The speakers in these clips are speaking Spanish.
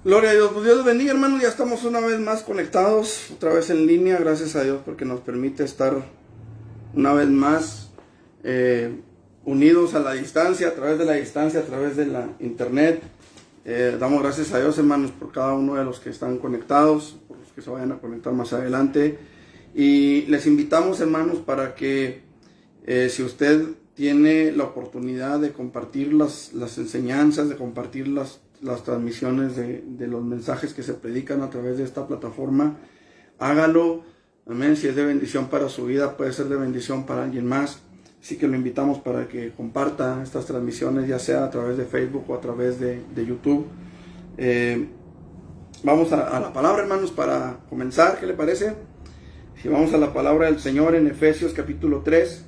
Gloria a Dios. Pues Dios les bendiga, hermanos. Ya estamos una vez más conectados, otra vez en línea. Gracias a Dios porque nos permite estar una vez más unidos a la distancia, a través de la distancia, a través de la internet. Damos gracias a Dios, hermanos, por cada uno de los que están conectados, por los que se vayan a conectar más adelante. Y les invitamos, hermanos, para que si usted tiene la oportunidad de compartir las enseñanzas, de compartir las transmisiones de los mensajes que se predican a través de esta plataforma, hágalo. Amén. Si es de bendición para su vida, puede ser de bendición para alguien más. Así que lo invitamos para que comparta estas transmisiones, ya sea a través de Facebook o a través de YouTube. Vamos a la palabra, hermanos, para comenzar. ¿Qué le parece? Si vamos a la palabra del Señor en Efesios capítulo 3,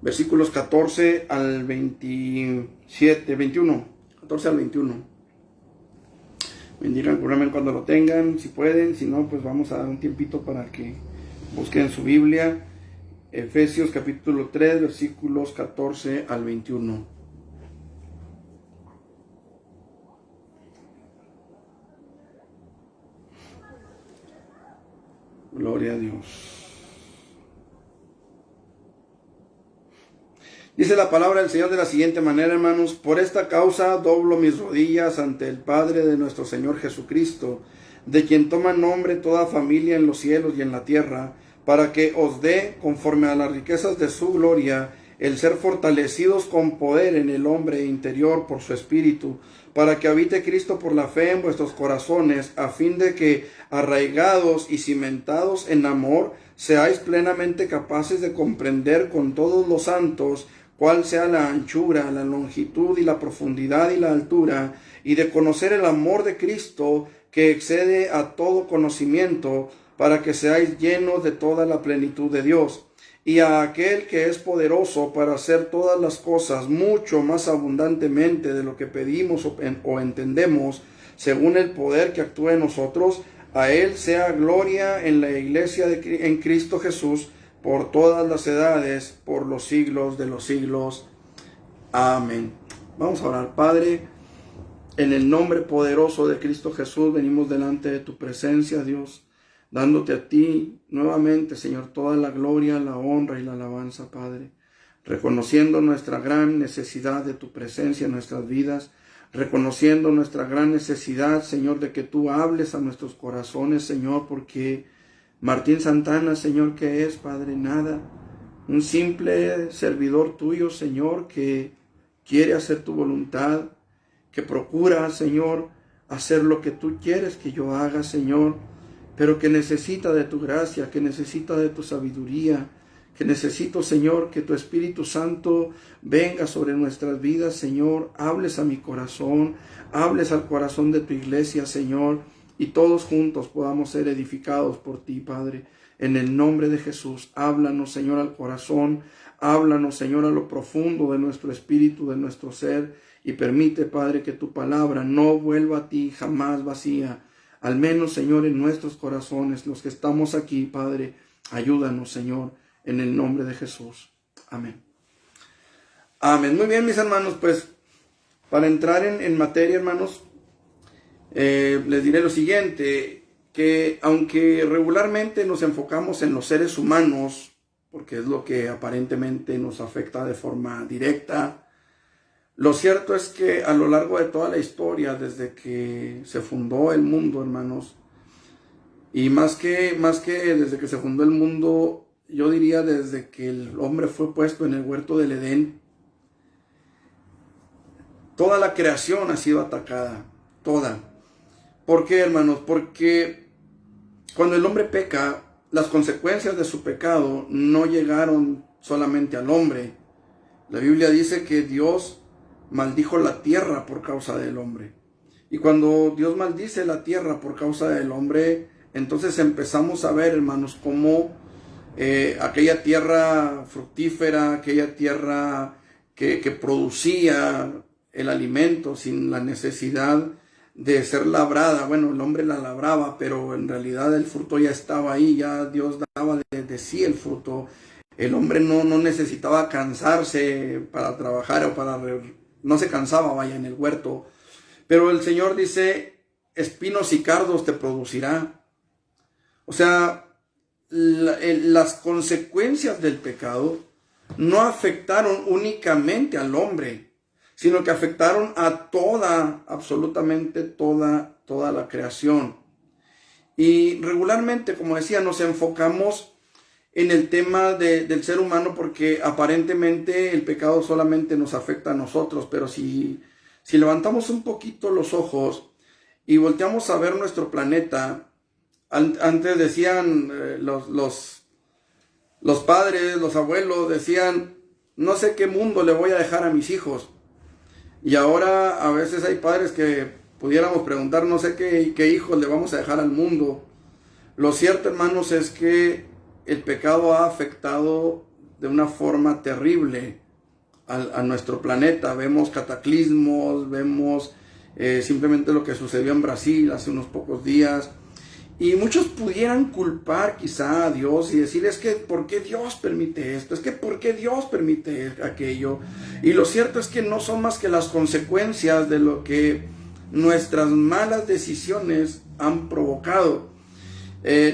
versículos 14 al 21. 14 al 21. Me indican cuando lo tengan, si pueden. Si no, pues vamos a dar un tiempito para que busquen su Biblia. Efesios capítulo 3, versículos 14 al 21. Gloria a Dios. Dice la palabra del Señor de la siguiente manera, hermanos: por esta causa doblo mis rodillas ante el Padre de nuestro Señor Jesucristo, de quien toma nombre toda familia en los cielos y en la tierra, para que os dé, conforme a las riquezas de su gloria, el ser fortalecidos con poder en el hombre interior por su Espíritu, para que habite Cristo por la fe en vuestros corazones, a fin de que, arraigados y cimentados en amor, seáis plenamente capaces de comprender con todos los santos cuál sea la anchura, la longitud y la profundidad y la altura, y de conocer el amor de Cristo, que excede a todo conocimiento, para que seáis llenos de toda la plenitud de Dios. Y a aquel que es poderoso para hacer todas las cosas mucho más abundantemente de lo que pedimos o entendemos, según el poder que actúa en nosotros, a él sea gloria en la iglesia en Cristo Jesús, por todas las edades, por los siglos de los siglos. Amén. Vamos a orar. Padre, en el nombre poderoso de Cristo Jesús, venimos delante de tu presencia, Dios, dándote a ti nuevamente, Señor, toda la gloria, la honra y la alabanza, Padre, reconociendo nuestra gran necesidad de tu presencia en nuestras vidas, reconociendo nuestra gran necesidad, Señor, de que tú hables a nuestros corazones, Señor, porque Martín Santana, Señor, ¿qué es, Padre? Nada. Un simple servidor tuyo, Señor, que quiere hacer tu voluntad, que procura, Señor, hacer lo que tú quieres que yo haga, Señor, pero que necesita de tu gracia, que necesita de tu sabiduría, que necesito, Señor, que tu Espíritu Santo venga sobre nuestras vidas, Señor, hables a mi corazón, hables al corazón de tu iglesia, Señor, y todos juntos podamos ser edificados por ti, Padre. En el nombre de Jesús, háblanos, Señor, al corazón, háblanos, Señor, a lo profundo de nuestro espíritu, de nuestro ser, y permite, Padre, que tu palabra no vuelva a ti jamás vacía. Al menos, Señor, en nuestros corazones, los que estamos aquí, Padre, ayúdanos, Señor, en el nombre de Jesús. Amén. Amén. Muy bien, mis hermanos, pues, para entrar en materia, hermanos, les diré lo siguiente, que aunque regularmente nos enfocamos en los seres humanos, porque es lo que aparentemente nos afecta de forma directa, lo cierto es que a lo largo de toda la historia, desde que se fundó el mundo, hermanos, y más que desde que se fundó el mundo, yo diría desde que el hombre fue puesto en el huerto del Edén, toda la creación ha sido atacada, toda. ¿Por qué, hermanos? Porque cuando el hombre peca, las consecuencias de su pecado no llegaron solamente al hombre. La Biblia dice que Dios maldijo la tierra por causa del hombre. Y cuando Dios maldice la tierra por causa del hombre, entonces empezamos a ver, hermanos, cómo aquella tierra fructífera, aquella tierra que producía el alimento sin la necesidad de ser labrada. Bueno, el hombre la labraba, pero en realidad el fruto ya estaba ahí, ya Dios daba de sí el fruto. El hombre no necesitaba cansarse para trabajar no se cansaba, vaya, en el huerto. Pero el Señor dice, espinos y cardos te producirá. O sea, las consecuencias del pecado no afectaron únicamente al hombre, sino que afectaron a absolutamente toda la creación. Y regularmente, como decía, nos enfocamos en el tema del ser humano porque aparentemente el pecado solamente nos afecta a nosotros, pero si levantamos un poquito los ojos y volteamos a ver nuestro planeta, antes decían los padres, los abuelos, decían, no sé qué mundo le voy a dejar a mis hijos. Y ahora a veces hay padres que pudiéramos preguntar, no sé qué hijos le vamos a dejar al mundo. Lo cierto, hermanos, es que el pecado ha afectado de una forma terrible a nuestro planeta. Vemos cataclismos, vemos simplemente lo que sucedió en Brasil hace unos pocos días. Y muchos pudieran culpar quizá a Dios y decir, es que ¿por qué Dios permite esto? Es que ¿por qué Dios permite aquello? Y lo cierto es que no son más que las consecuencias de lo que nuestras malas decisiones han provocado.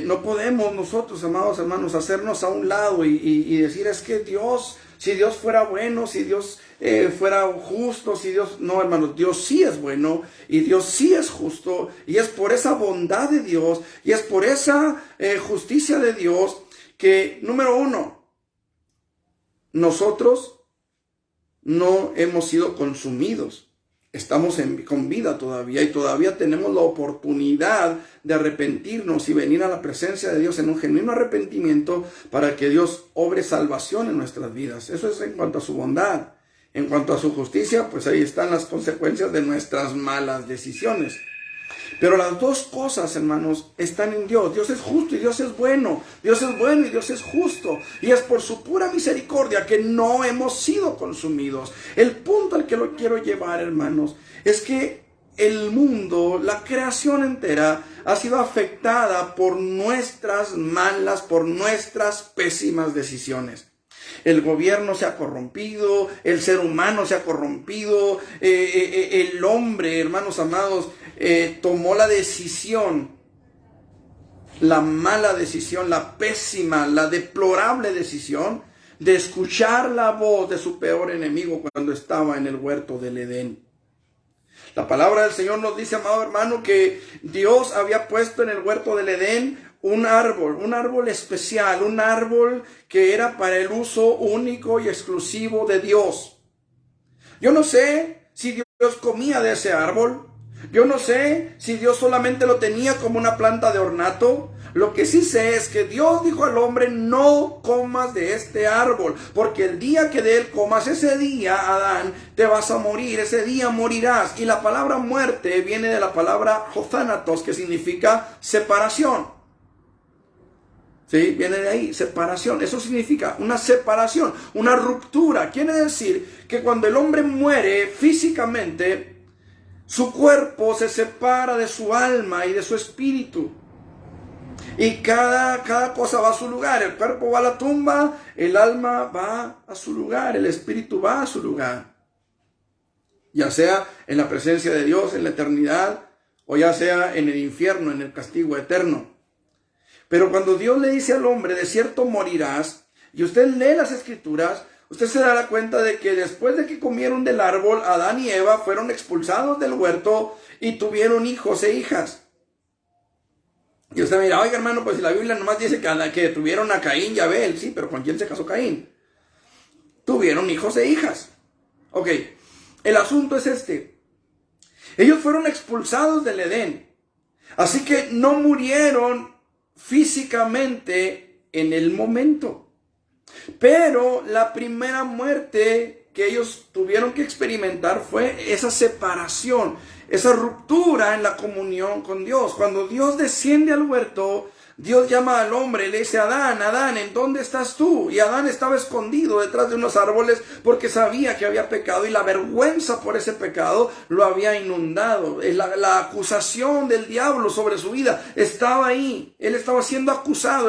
No podemos nosotros, amados hermanos, hacernos a un lado y decir, es que Dios, si Dios fuera bueno, si Dios fuera justo, si Dios... No, hermanos, Dios sí es bueno y Dios sí es justo, y es por esa bondad de Dios y es por esa justicia de Dios que, número uno, nosotros no hemos sido consumidos. Estamos con vida todavía y todavía tenemos la oportunidad de arrepentirnos y venir a la presencia de Dios en un genuino arrepentimiento para que Dios obre salvación en nuestras vidas. Eso es en cuanto a su bondad. En cuanto a su justicia, pues ahí están las consecuencias de nuestras malas decisiones. Pero las dos cosas, hermanos, están en Dios. Dios es justo y Dios es bueno. Dios es bueno y Dios es justo. Y es por su pura misericordia que no hemos sido consumidos. El punto al que lo quiero llevar, hermanos, es que el mundo, la creación entera, ha sido afectada por nuestras malas, por nuestras pésimas decisiones. El gobierno se ha corrompido, el ser humano se ha corrompido, el hombre, hermanos amados, tomó la decisión, la mala decisión, la pésima, la deplorable decisión de escuchar la voz de su peor enemigo cuando estaba en el huerto del Edén. La palabra del Señor nos dice, amado hermano, que Dios había puesto en el huerto del Edén un árbol especial, un árbol que era para el uso único y exclusivo de Dios. Yo no sé si Dios comía de ese árbol. Yo no sé si Dios solamente lo tenía como una planta de ornato. Lo que sí sé es que Dios dijo al hombre, no comas de este árbol, porque el día que de él comas, ese día, Adán, te vas a morir, ese día morirás. Y la palabra muerte viene de la palabra jozánatos, que significa separación. ¿Sí? Viene de ahí, separación. Eso significa una separación, una ruptura. Quiere decir que cuando el hombre muere físicamente, su cuerpo se separa de su alma y de su espíritu. Y cada cosa va a su lugar. El cuerpo va a la tumba, el alma va a su lugar, el espíritu va a su lugar. Ya sea en la presencia de Dios, en la eternidad, o ya sea en el infierno, en el castigo eterno. Pero cuando Dios le dice al hombre, de cierto morirás, y usted lee las escrituras, usted se dará cuenta de que después de que comieron del árbol, Adán y Eva fueron expulsados del huerto y tuvieron hijos e hijas. Y usted mira, oiga hermano, pues si la Biblia nomás dice que tuvieron a Caín y Abel, sí, pero ¿con quién se casó Caín? Tuvieron hijos e hijas. Ok, el asunto es este. Ellos fueron expulsados del Edén, así que no murieron físicamente en el momento. Pero la primera muerte que ellos tuvieron que experimentar fue esa separación, esa ruptura en la comunión con Dios. Cuando Dios desciende al huerto, Dios llama al hombre y le dice: Adán, Adán, ¿en dónde estás tú? Y Adán estaba escondido detrás de unos árboles porque sabía que había pecado y la vergüenza por ese pecado lo había inundado. La acusación del diablo sobre su vida estaba ahí. Él estaba siendo acusado,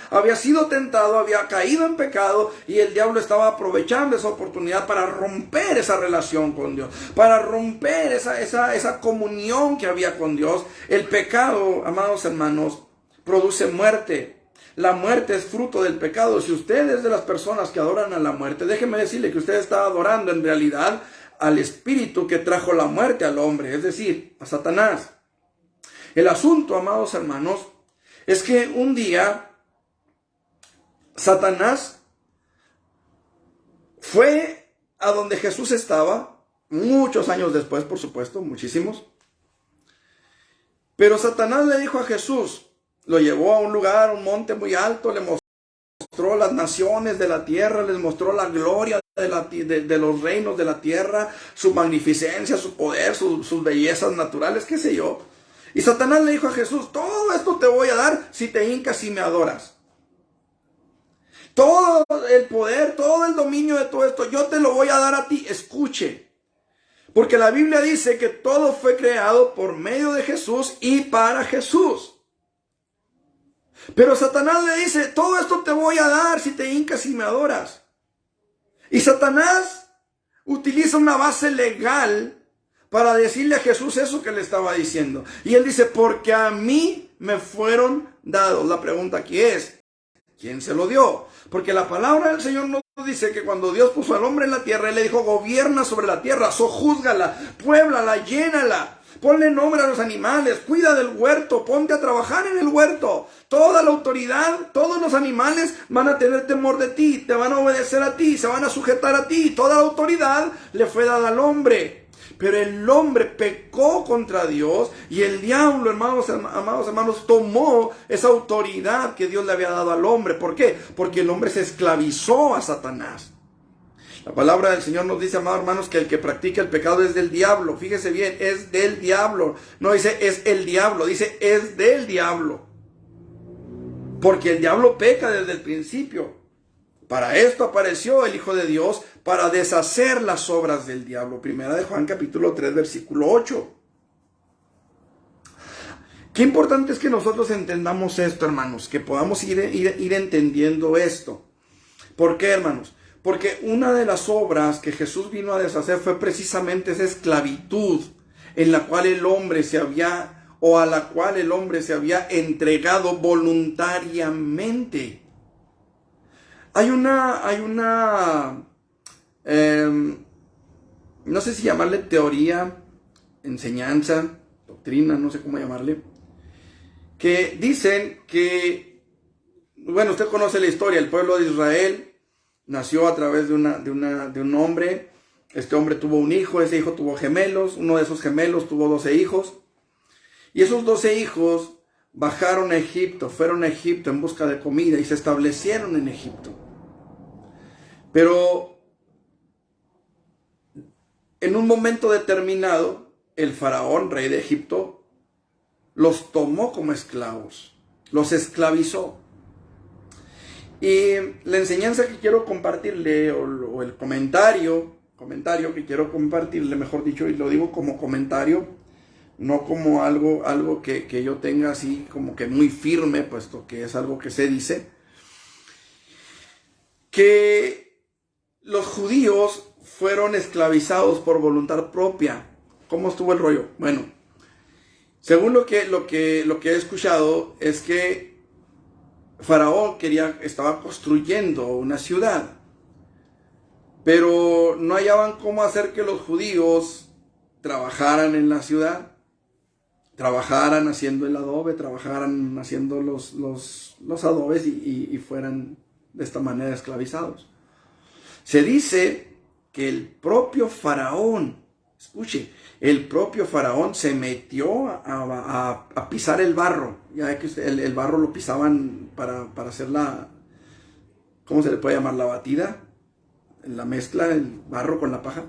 había sido tentado, había caído en pecado y el diablo estaba aprovechando esa oportunidad para romper esa relación con Dios, para romper esa comunión que había con Dios. El pecado, amados hermanos, produce muerte. La muerte es fruto del pecado. Si usted es de las personas que adoran a la muerte, déjeme decirle que usted está adorando en realidad al espíritu que trajo la muerte al hombre, es decir, a Satanás. El asunto, amados hermanos, es que un día Satanás fue a donde Jesús estaba, muchos años después, por supuesto, muchísimos. Pero Satanás le dijo a Jesús, lo llevó a un lugar, un monte muy alto, le mostró las naciones de la tierra, les mostró la gloria de los reinos de la tierra, su magnificencia, su poder, sus bellezas naturales, qué sé yo. Y Satanás le dijo a Jesús: todo esto te voy a dar si te hincas y me adoras. Todo el poder, todo el dominio de todo esto, yo te lo voy a dar a ti. Escuche, porque la Biblia dice que todo fue creado por medio de Jesús y para Jesús. Pero Satanás le dice: todo esto te voy a dar si te hincas y me adoras. Y Satanás utiliza una base legal para decirle a Jesús eso que le estaba diciendo. Y él dice: porque a mí me fueron dados. La pregunta aquí es: ¿quién se lo dio? Porque la palabra del Señor nos dice que cuando Dios puso al hombre en la tierra, Él le dijo: gobierna sobre la tierra, sojúzgala, puéblala, llénala. Ponle nombre a los animales, cuida del huerto, ponte a trabajar en el huerto. Toda la autoridad, todos los animales van a tener temor de ti, te van a obedecer a ti, se van a sujetar a ti. Toda la autoridad le fue dada al hombre. Pero el hombre pecó contra Dios y el diablo, amados hermanos, tomó esa autoridad que Dios le había dado al hombre. ¿Por qué? Porque el hombre se esclavizó a Satanás. La palabra del Señor nos dice, amados hermanos, que el que practica el pecado es del diablo. Fíjese bien, es del diablo. No dice es el diablo, dice es del diablo. Porque el diablo peca desde el principio. Para esto apareció el Hijo de Dios, para deshacer las obras del diablo. Primera de Juan capítulo 3, versículo 8. Qué importante es que nosotros entendamos esto, hermanos, que podamos ir entendiendo esto. ¿Por qué, hermanos? Porque una de las obras que Jesús vino a deshacer fue precisamente esa esclavitud en la cual el hombre se había, o a la cual el hombre se había entregado voluntariamente. Hay una no sé si llamarle teoría, enseñanza, doctrina, no sé cómo llamarle, que dicen que, bueno, usted conoce la historia, el pueblo de Israel nació a través de un hombre. Este hombre tuvo un hijo, ese hijo tuvo gemelos, uno de esos gemelos tuvo 12 hijos, y esos 12 hijos bajaron a Egipto, fueron a Egipto en busca de comida y se establecieron en Egipto. Pero en un momento determinado, el faraón, rey de Egipto, los tomó como esclavos, los esclavizó. Y la enseñanza que quiero compartirle, o el comentario que quiero compartirle, mejor dicho, y lo digo como comentario, no como algo que yo tenga así como que muy firme, puesto que es algo que se dice, que los judíos fueron esclavizados por voluntad propia. ¿Cómo estuvo el rollo? Bueno, según lo que he escuchado es que Faraón estaba construyendo una ciudad, pero no hallaban cómo hacer que los judíos trabajaran en la ciudad, trabajaran haciendo el adobe, trabajaran haciendo los adobes y fueran de esta manera esclavizados. Se dice que el propio Faraón, escuche, el propio Faraón se metió a pisar el barro. Ya ve que el barro lo pisaban para hacer ¿cómo se le puede llamar? La batida, la mezcla del barro con la paja.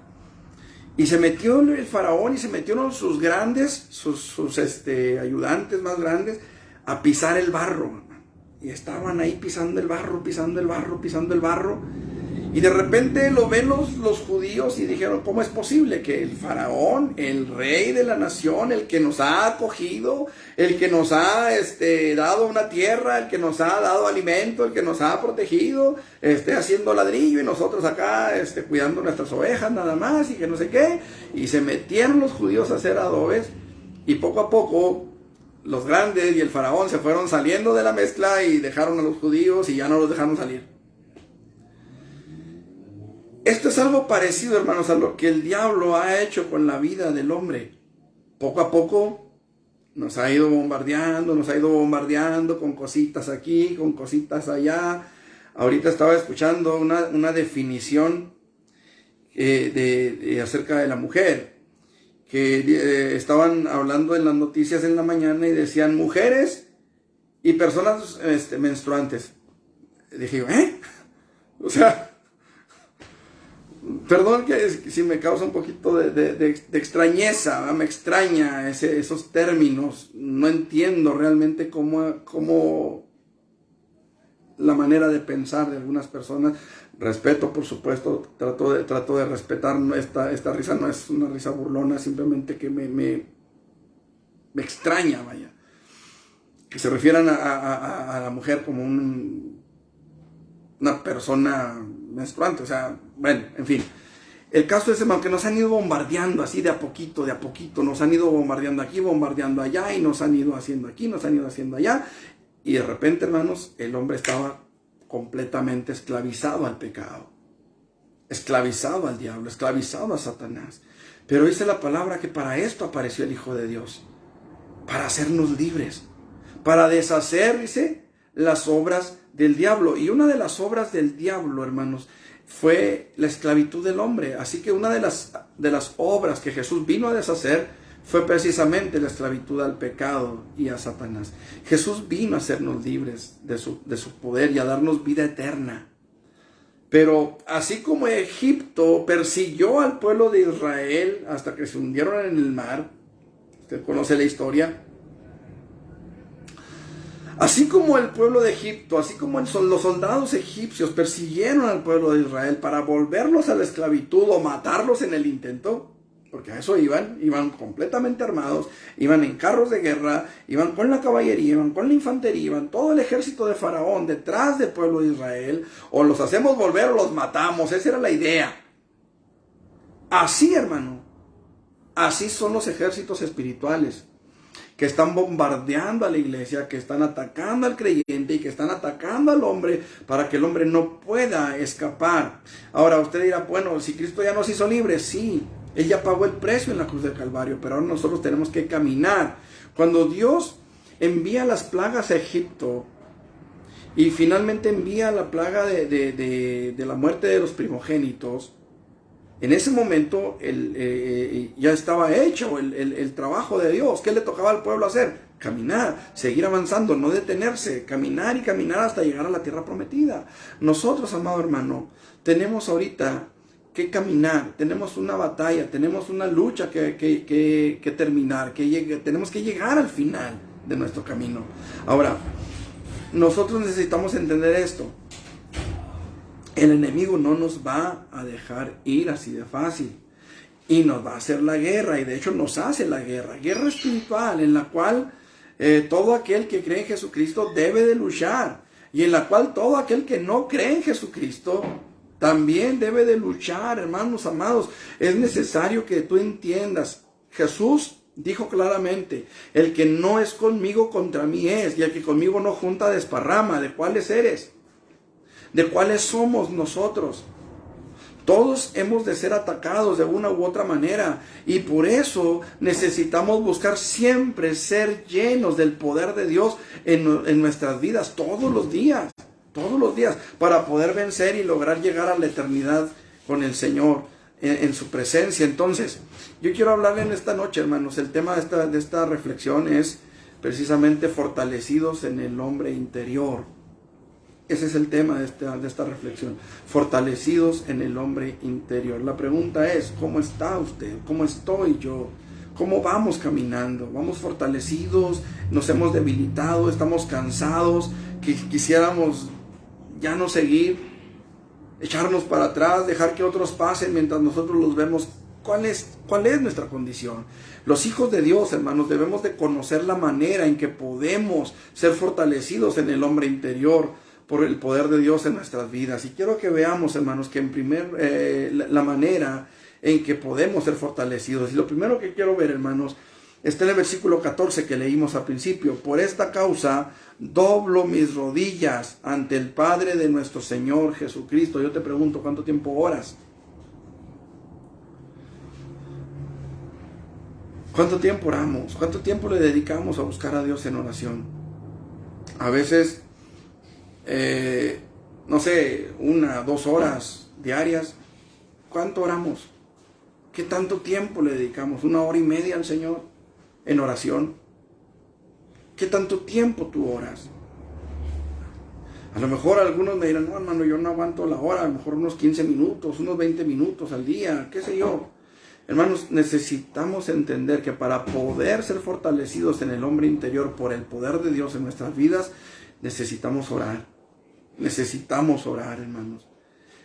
Y se metió el Faraón y se metieron sus ayudantes más grandes a pisar el barro. Y estaban ahí pisando el barro, pisando el barro, pisando el barro. Y de repente lo ven los judíos y dijeron, ¿cómo es posible que el faraón, el rey de la nación, el que nos ha acogido, el que nos ha dado una tierra, el que nos ha dado alimento, el que nos ha protegido, esté haciendo ladrillo y nosotros acá cuidando nuestras ovejas nada más y que no sé qué? Y se metieron los judíos a hacer adobes y poco a poco los grandes y el faraón se fueron saliendo de la mezcla y dejaron a los judíos y ya no los dejaron salir. Esto es algo parecido, hermanos, a lo que el diablo ha hecho con la vida del hombre. Poco a poco nos ha ido bombardeando con cositas aquí, con cositas allá. Ahorita estaba escuchando una definición acerca de la mujer, que estaban hablando en las noticias en la mañana y decían mujeres y personas menstruantes. Dije yo, o sea, perdón que si me causa un poquito de extrañeza, ¿verdad? Me extraña esos términos. No entiendo realmente cómo la manera de pensar de algunas personas. Respeto, por supuesto, trato de respetar. Esta risa no es una risa burlona, simplemente que me extraña, vaya. Que se refieran a la mujer como una persona menstruante, o sea, bueno, en fin. El caso es, hermano, que nos han ido bombardeando así de a poquito, nos han ido bombardeando aquí, bombardeando allá, y nos han ido haciendo aquí, nos han ido haciendo allá, y de repente, hermanos, el hombre estaba completamente esclavizado al pecado, esclavizado al diablo, esclavizado a Satanás. Pero dice la palabra que para esto apareció el Hijo de Dios, para hacernos libres, para deshacer, dice, las obras del diablo. Y una de las obras del diablo, hermanos, fue la esclavitud del hombre. Así que una de las obras que Jesús vino a deshacer fue precisamente la esclavitud al pecado y a Satanás. Jesús vino a hacernos libres de su poder y a darnos vida eterna. Pero así como Egipto persiguió al pueblo de Israel hasta que se hundieron en el mar, usted conoce la historia. Así como el pueblo de Egipto, así como los soldados egipcios persiguieron al pueblo de Israel para volverlos a la esclavitud o matarlos en el intento, porque a eso iban completamente armados, iban en carros de guerra, iban con la caballería, iban con la infantería, iban todo el ejército de Faraón detrás del pueblo de Israel, o los hacemos volver o los matamos, esa era la idea. Así, hermano, así son los ejércitos espirituales, que están bombardeando a la iglesia, que están atacando al creyente y que están atacando al hombre para que el hombre no pueda escapar. Ahora usted dirá, bueno, si Cristo ya nos hizo libres, sí, Él ya pagó el precio en la cruz del Calvario, pero ahora nosotros tenemos que caminar. Cuando Dios envía las plagas a Egipto y finalmente envía la plaga de la muerte de los primogénitos, en ese momento ya estaba hecho el trabajo de Dios. ¿Qué le tocaba al pueblo hacer? Caminar, seguir avanzando, no detenerse, caminar y caminar hasta llegar a la tierra prometida. Nosotros, amado hermano, tenemos ahorita que caminar, tenemos una batalla, tenemos una lucha que terminar, tenemos que llegar al final de nuestro camino. Ahora, nosotros necesitamos entender esto. El enemigo no nos va a dejar ir así de fácil y nos va a hacer la guerra, y de hecho nos hace la guerra espiritual, en la cual todo aquel que cree en Jesucristo debe de luchar, y en la cual todo aquel que no cree en Jesucristo también debe de luchar. Hermanos amados, es necesario que tú entiendas, Jesús dijo claramente, el que no es conmigo contra mí es, y el que conmigo no junta desparrama. ¿De cuáles eres? ¿De cuáles somos nosotros? Todos hemos de ser atacados de una u otra manera, y por eso necesitamos buscar siempre ser llenos del poder de Dios en nuestras vidas todos los días, para poder vencer y lograr llegar a la eternidad con el Señor en su presencia. Entonces, yo quiero hablarle en esta noche, hermanos, el tema de esta reflexión es precisamente fortalecidos en el hombre interior. Ese es el tema de esta reflexión. Fortalecidos en el hombre interior. La pregunta es, ¿cómo está usted? ¿Cómo estoy yo? ¿Cómo vamos caminando? ¿Vamos fortalecidos? ¿Nos hemos debilitado? ¿Estamos cansados? ¿Que quisiéramos ya no seguir? ¿Echarnos para atrás? ¿Dejar que otros pasen mientras nosotros los vemos? ¿Cuál es nuestra condición? Los hijos de Dios, hermanos, debemos de conocer la manera en que podemos ser fortalecidos en el hombre interior por el poder de Dios en nuestras vidas. Y quiero que veamos, hermanos, que la manera en que podemos ser fortalecidos. Y lo primero que quiero ver, hermanos, está en el versículo 14 que leímos al principio. Por esta causa doblo mis rodillas ante el Padre de nuestro Señor Jesucristo. Yo te pregunto, ¿cuánto tiempo oras? ¿Cuánto tiempo oramos? ¿Cuánto tiempo le dedicamos a buscar a Dios en oración? A veces, no sé, 1, 2 horas diarias. ¿Cuánto oramos? ¿Qué tanto tiempo le dedicamos? 1 hora y media al Señor en oración. ¿Qué tanto tiempo tú oras? A lo mejor algunos me dirán, no, hermano, yo no aguanto la hora. A lo mejor unos 15 minutos, unos 20 minutos al día, qué sé yo. Hermanos, necesitamos entender que para poder ser fortalecidos en el hombre interior por el poder de Dios en nuestras vidas, necesitamos orar. Necesitamos orar, hermanos.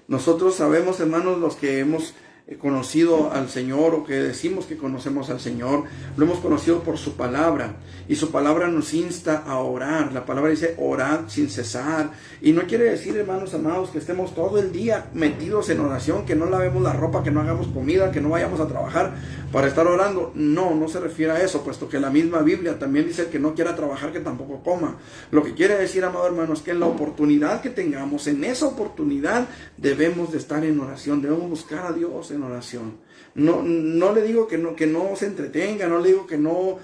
Nosotros sabemos, hermanos, los que hemos conocido al Señor o que decimos que conocemos al Señor, lo hemos conocido por su palabra, y su palabra nos insta a orar. La palabra dice orad sin cesar, y no quiere decir, hermanos amados, que estemos todo el día metidos en oración, que no lavemos la ropa, que no hagamos comida, que no vayamos a trabajar para estar orando. No se refiere a eso, puesto que la misma Biblia también dice que no quiera trabajar, que tampoco coma. Lo que quiere decir, amado hermanos, que en la oportunidad que tengamos, en esa oportunidad debemos de estar en oración, debemos buscar a Dios en oración. No le digo que no se entretenga, no le digo que no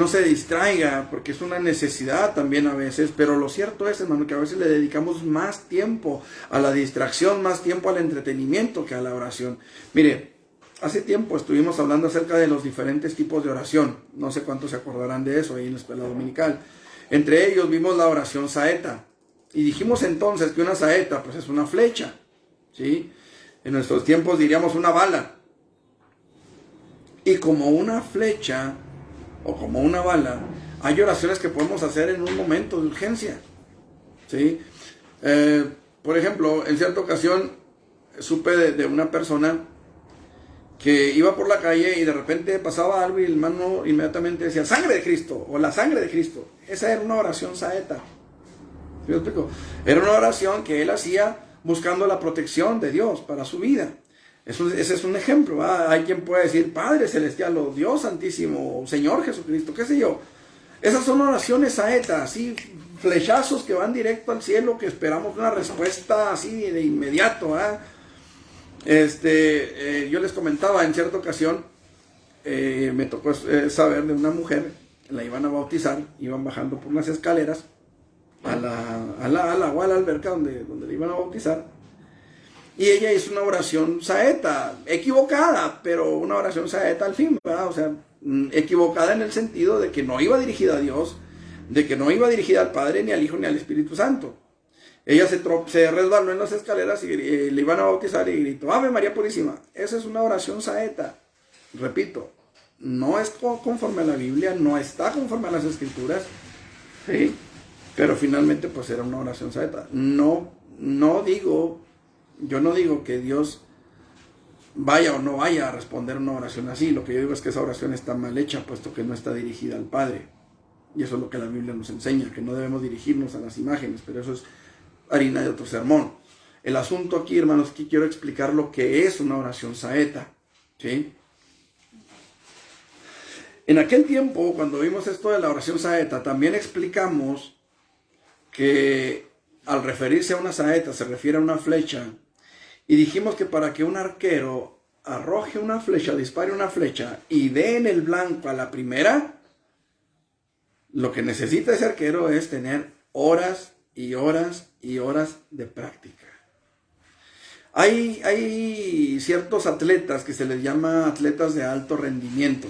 se distraiga, porque es una necesidad también a veces, pero lo cierto es, hermano, que a veces le dedicamos más tiempo a la distracción, más tiempo al entretenimiento que a la oración. Mire, hace tiempo estuvimos hablando acerca de los diferentes tipos de oración. No sé cuántos se acordarán de eso ahí en la escuela dominical. Entre ellos vimos la oración saeta. Y dijimos entonces que una saeta pues es una flecha, ¿sí? En nuestros tiempos diríamos una bala. Y como una flecha o como una bala, hay oraciones que podemos hacer en un momento de urgencia, ¿sí? Por ejemplo, en cierta ocasión supe de una persona que iba por la calle y de repente pasaba algo y el hermano inmediatamente decía sangre de Cristo o la sangre de Cristo. Esa era una oración saeta. ¿Sí me explico? Era una oración que él hacía buscando la protección de Dios para su vida. Ese es un ejemplo, ¿verdad? Hay quien puede decir Padre Celestial o Dios Santísimo o Señor Jesucristo, qué sé yo. Esas son oraciones saetas, así flechazos que van directo al cielo, que esperamos una respuesta así de inmediato, ¿verdad? Yo les comentaba en cierta ocasión, me tocó saber de una mujer, la iban a bautizar, iban bajando por unas escaleras al agua, a la alberca donde le iban a bautizar. Y ella hizo una oración saeta, equivocada, pero una oración saeta al fin, ¿verdad? O sea, equivocada en el sentido de que no iba dirigida a Dios, de que no iba dirigida al Padre, ni al Hijo, ni al Espíritu Santo. Ella se resbaló en las escaleras y le iban a bautizar y gritó, Ave María Purísima. Esa es una oración saeta. Repito, no es conforme a la Biblia, no está conforme a las Escrituras, ¿sí? Pero finalmente pues era una oración saeta. Yo no digo que Dios vaya o no vaya a responder una oración así. Lo que yo digo es que esa oración está mal hecha, puesto que no está dirigida al Padre. Y eso es lo que la Biblia nos enseña, que no debemos dirigirnos a las imágenes, pero eso es harina de otro sermón. El asunto aquí, hermanos, que quiero explicar lo que es una oración saeta, ¿sí? En aquel tiempo, cuando vimos esto de la oración saeta, también explicamos que al referirse a una saeta se refiere a una flecha. Y dijimos que para que un arquero arroje una flecha, dispare una flecha y dé en el blanco a la primera, lo que necesita ese arquero es tener horas y horas y horas de práctica. Hay ciertos atletas que se les llama atletas de alto rendimiento.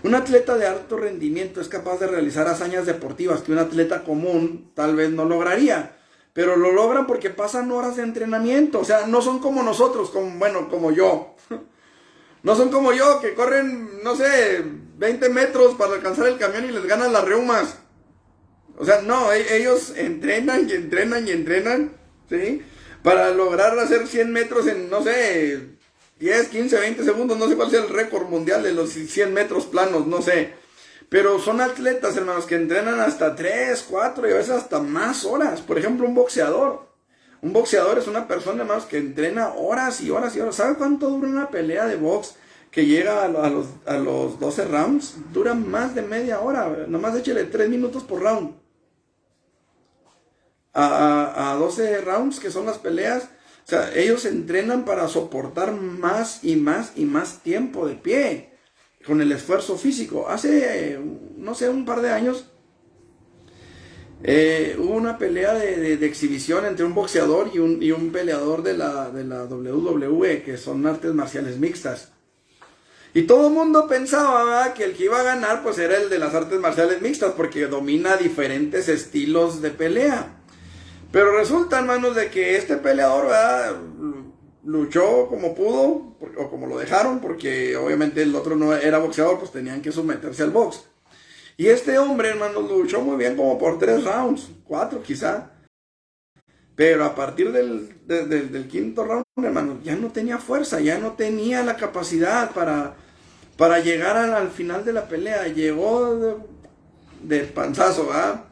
Un atleta de alto rendimiento es capaz de realizar hazañas deportivas que un atleta común tal vez no lograría. Pero lo logran porque pasan horas de entrenamiento. O sea, no son como nosotros, como yo. No son como yo, que corren, no sé, 20 metros para alcanzar el camión y les ganan las reumas. O sea, no, ellos entrenan y entrenan y entrenan, ¿sí? Para lograr hacer 100 metros en, no sé, 10, 15, 20 segundos. No sé cuál sea el récord mundial de los 100 metros planos, no sé. Pero son atletas, hermanos, que entrenan hasta 3, 4 y a veces hasta más horas. Por ejemplo, un boxeador. Un boxeador es una persona, hermanos, que entrena horas y horas y horas. ¿Sabe cuánto dura una pelea de box que llega a los 12 rounds? Dura más de media hora. Nomás échele 3 minutos por round. A 12 rounds, que son las peleas. O sea, ellos entrenan para soportar más y más y más tiempo de pie, con el esfuerzo físico. Hace, no sé, un par de años, hubo una pelea de exhibición entre un boxeador y un peleador de la WWE, que son artes marciales mixtas. Y todo el mundo pensaba, ¿verdad?, que el que iba a ganar pues era el de las artes marciales mixtas, porque domina diferentes estilos de pelea. Pero resulta, hermanos, de que este peleador, ¿verdad?, luchó como pudo, o como lo dejaron, porque obviamente el otro no era boxeador, pues tenían que someterse al box. Y este hombre, hermanos, luchó muy bien como por 3 rounds, 4 quizá. Pero a partir del quinto round, hermanos, ya no tenía fuerza, ya no tenía la capacidad para llegar al final de la pelea. Llegó de panzazo, ¿verdad?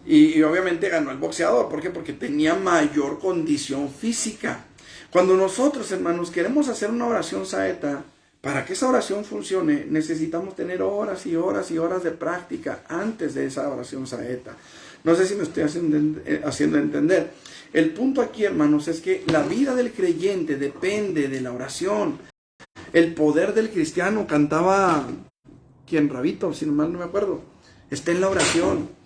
Y obviamente ganó el boxeador. ¿Por qué? Porque tenía mayor condición física. Cuando nosotros, hermanos, queremos hacer una oración saeta, para que esa oración funcione, necesitamos tener horas y horas y horas de práctica antes de esa oración saeta. No sé si me estoy haciendo entender. El punto aquí, hermanos, es que la vida del creyente depende de la oración. El poder del cristiano, cantaba quien, Rabito, si mal no me acuerdo, está en la oración.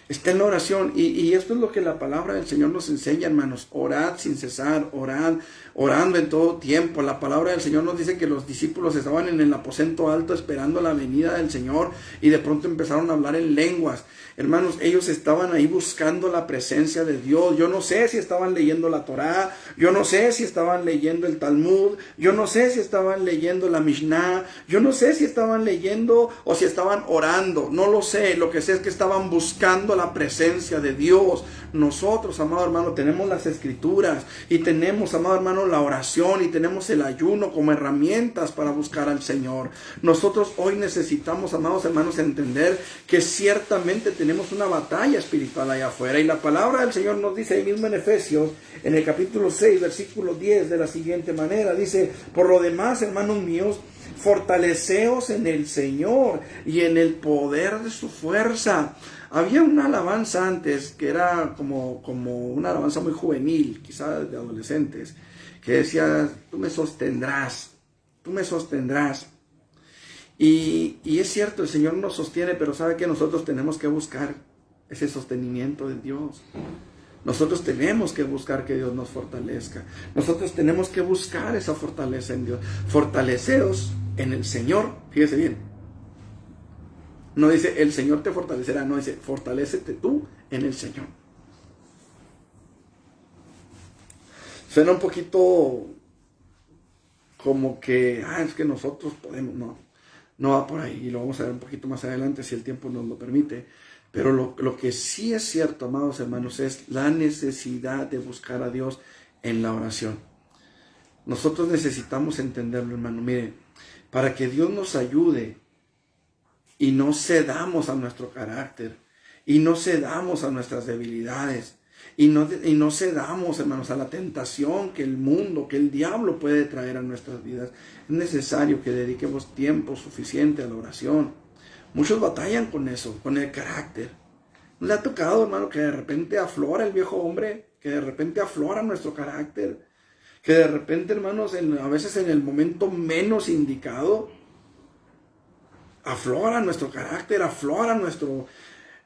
Está en la oración, y esto es lo que la palabra del Señor nos enseña, hermanos. Orad sin cesar, orando en todo tiempo. La palabra del Señor nos dice que los discípulos estaban en el aposento alto esperando la venida del Señor, y de pronto empezaron a hablar en lenguas. Hermanos, ellos estaban ahí buscando la presencia de Dios. Yo no sé si estaban leyendo la Torá, yo no sé si estaban leyendo el Talmud, yo no sé si estaban leyendo la Mishnah, yo no sé si estaban leyendo o si estaban orando, no lo sé. Lo que sé es que estaban buscando la presencia de Dios. Nosotros, amado hermano, tenemos las escrituras, y tenemos, amado hermano, la oración, y tenemos el ayuno como herramientas para buscar al Señor. Nosotros hoy necesitamos, amados hermanos, entender que ciertamente tenemos una batalla espiritual allá afuera, y la palabra del Señor nos dice ahí mismo en Efesios, en el capítulo 6, versículo 10, de la siguiente manera, dice: por lo demás, hermanos míos, fortaleceos en el Señor y en el poder de su fuerza. Había una alabanza antes que era como una alabanza muy juvenil, quizás de adolescentes, que decía: tú me sostendrás, tú me sostendrás. Y es cierto, el Señor nos sostiene, pero sabe que nosotros tenemos que buscar ese sostenimiento de Dios. Nosotros tenemos que buscar que Dios nos fortalezca. Nosotros tenemos que buscar esa fortaleza en Dios. Fortaleceos en el Señor. Fíjese bien. No dice el Señor te fortalecerá, no, dice fortalécete tú en el Señor. Suena un poquito como que, es que nosotros podemos. No va por ahí, y lo vamos a ver un poquito más adelante si el tiempo nos lo permite. Pero lo que sí es cierto, amados hermanos, es la necesidad de buscar a Dios en la oración. Nosotros necesitamos entenderlo, hermano. Mire, para que Dios nos ayude y no cedamos a nuestro carácter, y no cedamos a nuestras debilidades, y no cedamos, hermanos, a la tentación que el mundo, que el diablo puede traer a nuestras vidas, es necesario que dediquemos tiempo suficiente a la oración. Muchos batallan con eso, con el carácter. ¿No le ha tocado, hermano, que de repente aflora el viejo hombre? Que de repente aflora nuestro carácter. Que de repente, hermanos, a veces en el momento menos indicado, aflora nuestro carácter, aflora nuestro...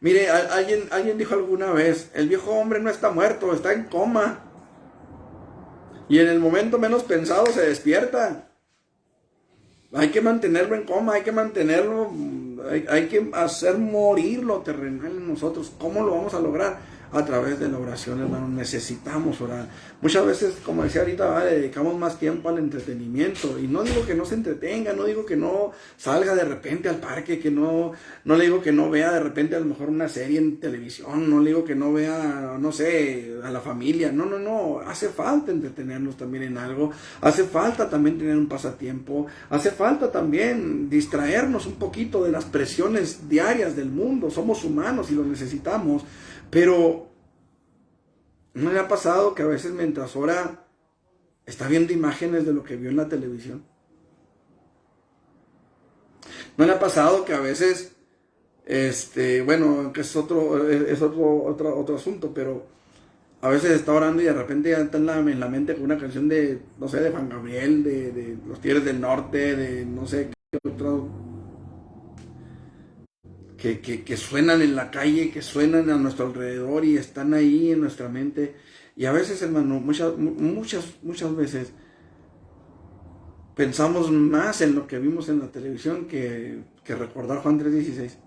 Mire, alguien dijo alguna vez: el viejo hombre no está muerto, está en coma. Y en el momento menos pensado se despierta. Hay que mantenerlo en coma, hay que mantenerlo, hay que hacer morir lo terrenal en nosotros. ¿Cómo lo vamos a lograr? a través de la oración, hermanos. Necesitamos orar. Muchas veces, como decía ahorita, le dedicamos más tiempo al entretenimiento. Y no digo que no se entretenga, no digo que no salga de repente al parque, que no le digo que no vea de repente a lo mejor una serie en televisión, no le digo que no vea, no sé, a la familia. No. Hace falta entretenernos también en algo. Hace falta también tener un pasatiempo. Hace falta también distraernos un poquito de las presiones diarias del mundo. Somos humanos y lo necesitamos. Pero ¿no le ha pasado que a veces mientras ora está viendo imágenes de lo que vio en la televisión? ¿No le ha pasado que a veces, bueno, que es otro asunto, pero a veces está orando y de repente ya está en la mente con una canción de, no sé, de Juan Gabriel, de los Tigres del Norte, de no sé qué otro, que suenan en la calle, que suenan a nuestro alrededor y están ahí en nuestra mente? Y a veces, hermano, muchas veces pensamos más en lo que vimos en la televisión que recordar Juan 3:16.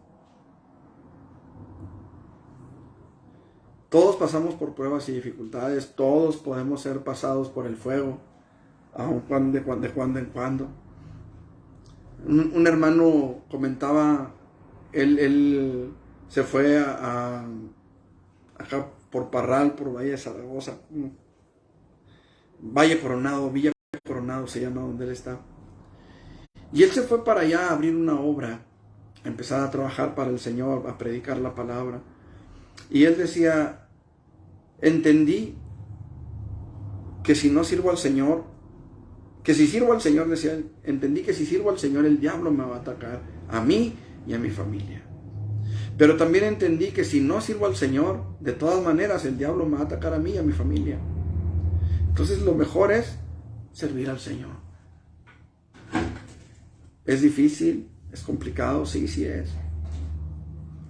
Todos pasamos por pruebas y dificultades, todos podemos ser pasados por el fuego, aun de cuando en cuando. Un hermano comentaba, él se fue acá por Parral, por Valle de Zaragoza, Valle Coronado, Villa Coronado se llama donde él está. Y él se fue para allá a abrir una obra, a empezar a trabajar para el Señor, a predicar la palabra. Y él decía, entendí que si no sirvo al Señor, que si sirvo al Señor, decía él, entendí que si sirvo al Señor el diablo me va a atacar, a mí y a mi familia. Pero también entendí que si no sirvo al Señor, de todas maneras el diablo me va a atacar a mí y a mi familia. Entonces lo mejor es servir al Señor. ¿Es difícil? ¿Es complicado? Sí es.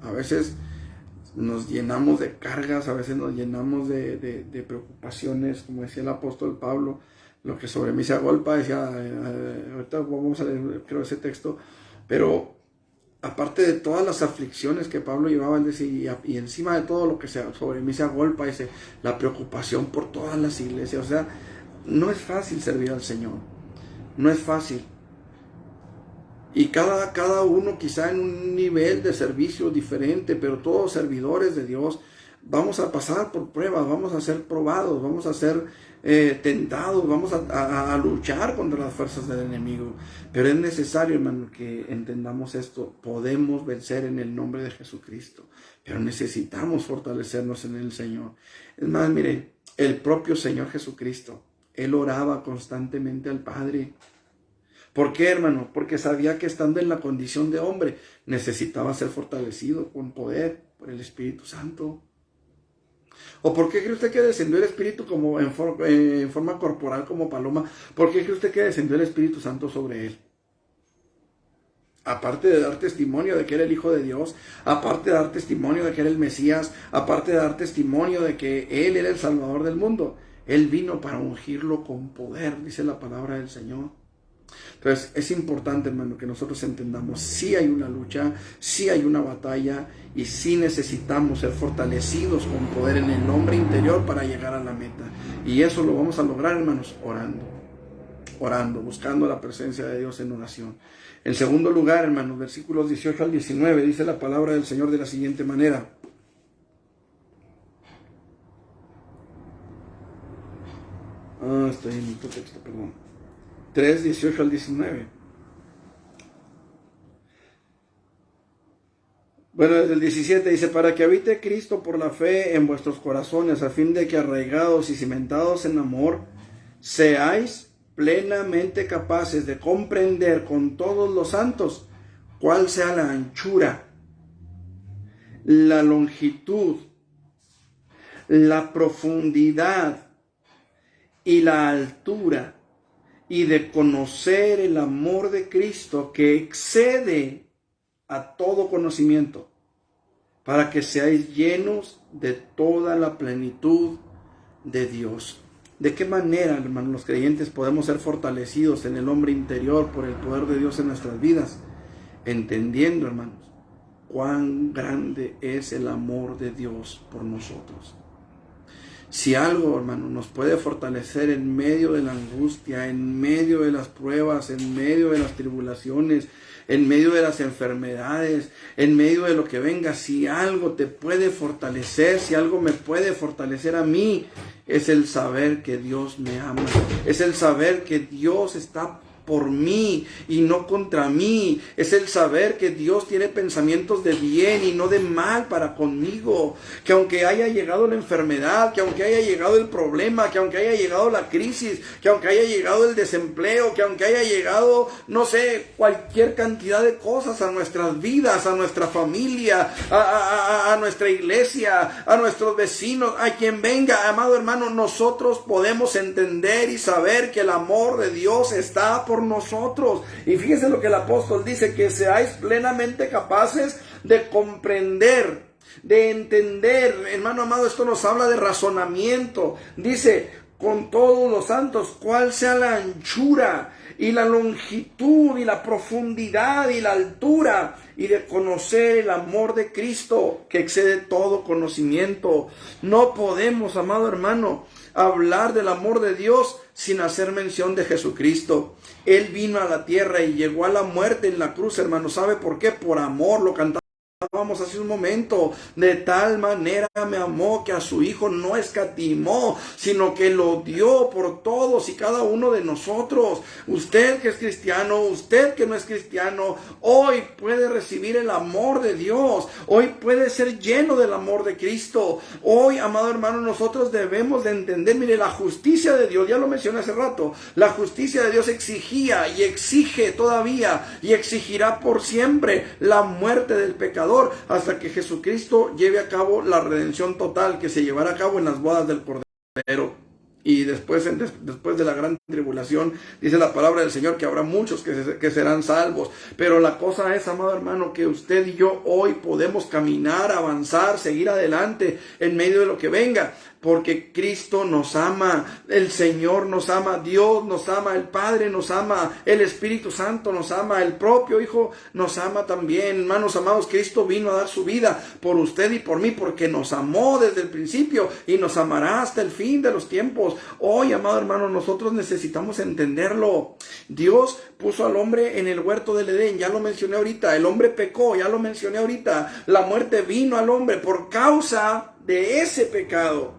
A veces nos llenamos de cargas, a veces nos llenamos de preocupaciones, como decía el apóstol Pablo, lo que sobre mí se agolpa, decía, ahorita vamos a leer, creo, ese texto, pero aparte de todas las aflicciones que Pablo llevaba, él decía, y encima de todo lo que sobre mí se agolpa, dice, la preocupación por todas las iglesias. O sea, no es fácil servir al Señor, no es fácil. Y cada uno quizá en un nivel de servicio diferente, pero todos servidores de Dios vamos a pasar por pruebas, vamos a ser probados, vamos a ser tentados, vamos a luchar contra las fuerzas del enemigo. Pero es necesario, hermano, que entendamos esto. Podemos vencer en el nombre de Jesucristo, pero necesitamos fortalecernos en el Señor. Es más, mire, el propio Señor Jesucristo, Él oraba constantemente al Padre. ¿Por qué, hermano? Porque sabía que estando en la condición de hombre necesitaba ser fortalecido con poder por el Espíritu Santo. ¿O por qué cree usted que descendió el Espíritu como en forma corporal como paloma? ¿Por qué cree usted que descendió el Espíritu Santo sobre él? Aparte de dar testimonio de que era el Hijo de Dios, aparte de dar testimonio de que era el Mesías, aparte de dar testimonio de que Él era el Salvador del mundo, Él vino para ungirlo con poder, dice la palabra del Señor. Entonces es importante, hermano, que nosotros entendamos, sí hay una lucha, sí hay una batalla y sí necesitamos ser fortalecidos con poder en el hombre interior para llegar a la meta. Y eso lo vamos a lograr, hermanos, orando, buscando la presencia de Dios en oración. En segundo lugar, hermanos, versículos 18 al 19, dice la palabra del Señor de la siguiente manera. Estoy en otro texto, perdón. 3, 18 al 19. Bueno, desde el 17 dice, para que habite Cristo por la fe en vuestros corazones, a fin de que arraigados y cimentados en amor, seáis plenamente capaces de comprender con todos los santos cuál sea la anchura, la longitud, la profundidad y la altura, y de conocer el amor de Cristo que excede a todo conocimiento, para que seáis llenos de toda la plenitud de Dios. ¿De qué manera, hermanos, los creyentes podemos ser fortalecidos en el hombre interior por el poder de Dios en nuestras vidas? Entendiendo, hermanos, cuán grande es el amor de Dios por nosotros. Si algo, hermano, nos puede fortalecer en medio de la angustia, en medio de las pruebas, en medio de las tribulaciones, en medio de las enfermedades, en medio de lo que venga, si algo te puede fortalecer, si algo me puede fortalecer a mí, es el saber que Dios me ama, es el saber que Dios está por mí y no contra mí. Es el saber que Dios tiene pensamientos de bien y no de mal para conmigo. Que aunque haya llegado la enfermedad, que aunque haya llegado el problema, que aunque haya llegado la crisis, que aunque haya llegado el desempleo, que aunque haya llegado, no sé, cualquier cantidad de cosas a nuestras vidas, a nuestra familia, a nuestra iglesia, a nuestros vecinos, a quien venga, amado hermano, nosotros podemos entender y saber que el amor de Dios está por nosotros. Y fíjese lo que el apóstol dice, que seáis plenamente capaces de comprender, de entender. Hermano amado, esto nos habla de razonamiento. Dice, con todos los santos, cuál sea la anchura y la longitud y la profundidad y la altura, y de conocer el amor de Cristo que excede todo conocimiento. No podemos, amado hermano, hablar del amor de Dios sin hacer mención de Jesucristo. Él vino a la tierra y llegó a la muerte en la cruz, hermano. ¿Sabe por qué? Por amor. Lo cantábamos hace un momento. De tal manera me amó que a su Hijo no escatimó, sino que lo dio por todos y cada uno de nosotros. Usted que es cristiano, usted que no es cristiano, hoy puede recibir el amor de Dios. Hoy puede ser lleno del amor de Cristo. Hoy, amado hermano, nosotros debemos de entender, mire, la justicia de Dios, ya lo mencioné hace rato, la justicia de Dios exigía y exige todavía y exigirá por siempre la muerte del pecador, hasta que Jesucristo lleve a cabo la redención total que se llevará a cabo en las bodas del Cordero. Y después de la gran tribulación, dice la palabra del Señor que habrá muchos que serán salvos. Pero la cosa es, amado hermano, que usted y yo hoy podemos caminar, avanzar, seguir adelante en medio de lo que venga. Porque Cristo nos ama, el Señor nos ama, Dios nos ama, el Padre nos ama, el Espíritu Santo nos ama, el propio Hijo nos ama también. Hermanos amados, Cristo vino a dar su vida por usted y por mí, porque nos amó desde el principio y nos amará hasta el fin de los tiempos. Hoy, amado hermano, nosotros necesitamos entenderlo. Dios puso al hombre en el huerto del Edén, ya lo mencioné ahorita. El hombre pecó, ya lo mencioné ahorita. La muerte vino al hombre por causa de ese pecado.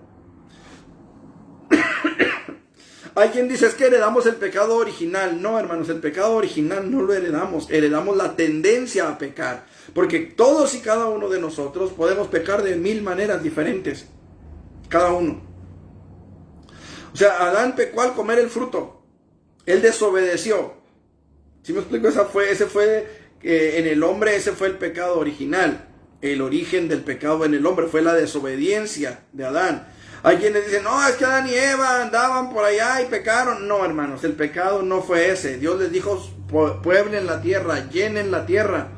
Hay quien dice, es que heredamos el pecado original. No, hermanos, el pecado original no lo heredamos. Heredamos la tendencia a pecar. Porque todos y cada uno de nosotros podemos pecar de 1000 maneras diferentes. Cada uno. O sea, Adán pecó al comer el fruto. Él desobedeció. ¿Sí me explico? Ese fue en el hombre, ese fue el pecado original. El origen del pecado en el hombre fue la desobediencia de Adán. Hay quienes dicen, no, es que Adán y Eva andaban por allá y pecaron. No, hermanos, el pecado no fue ese. Dios les dijo, pueblen la tierra, llenen la tierra.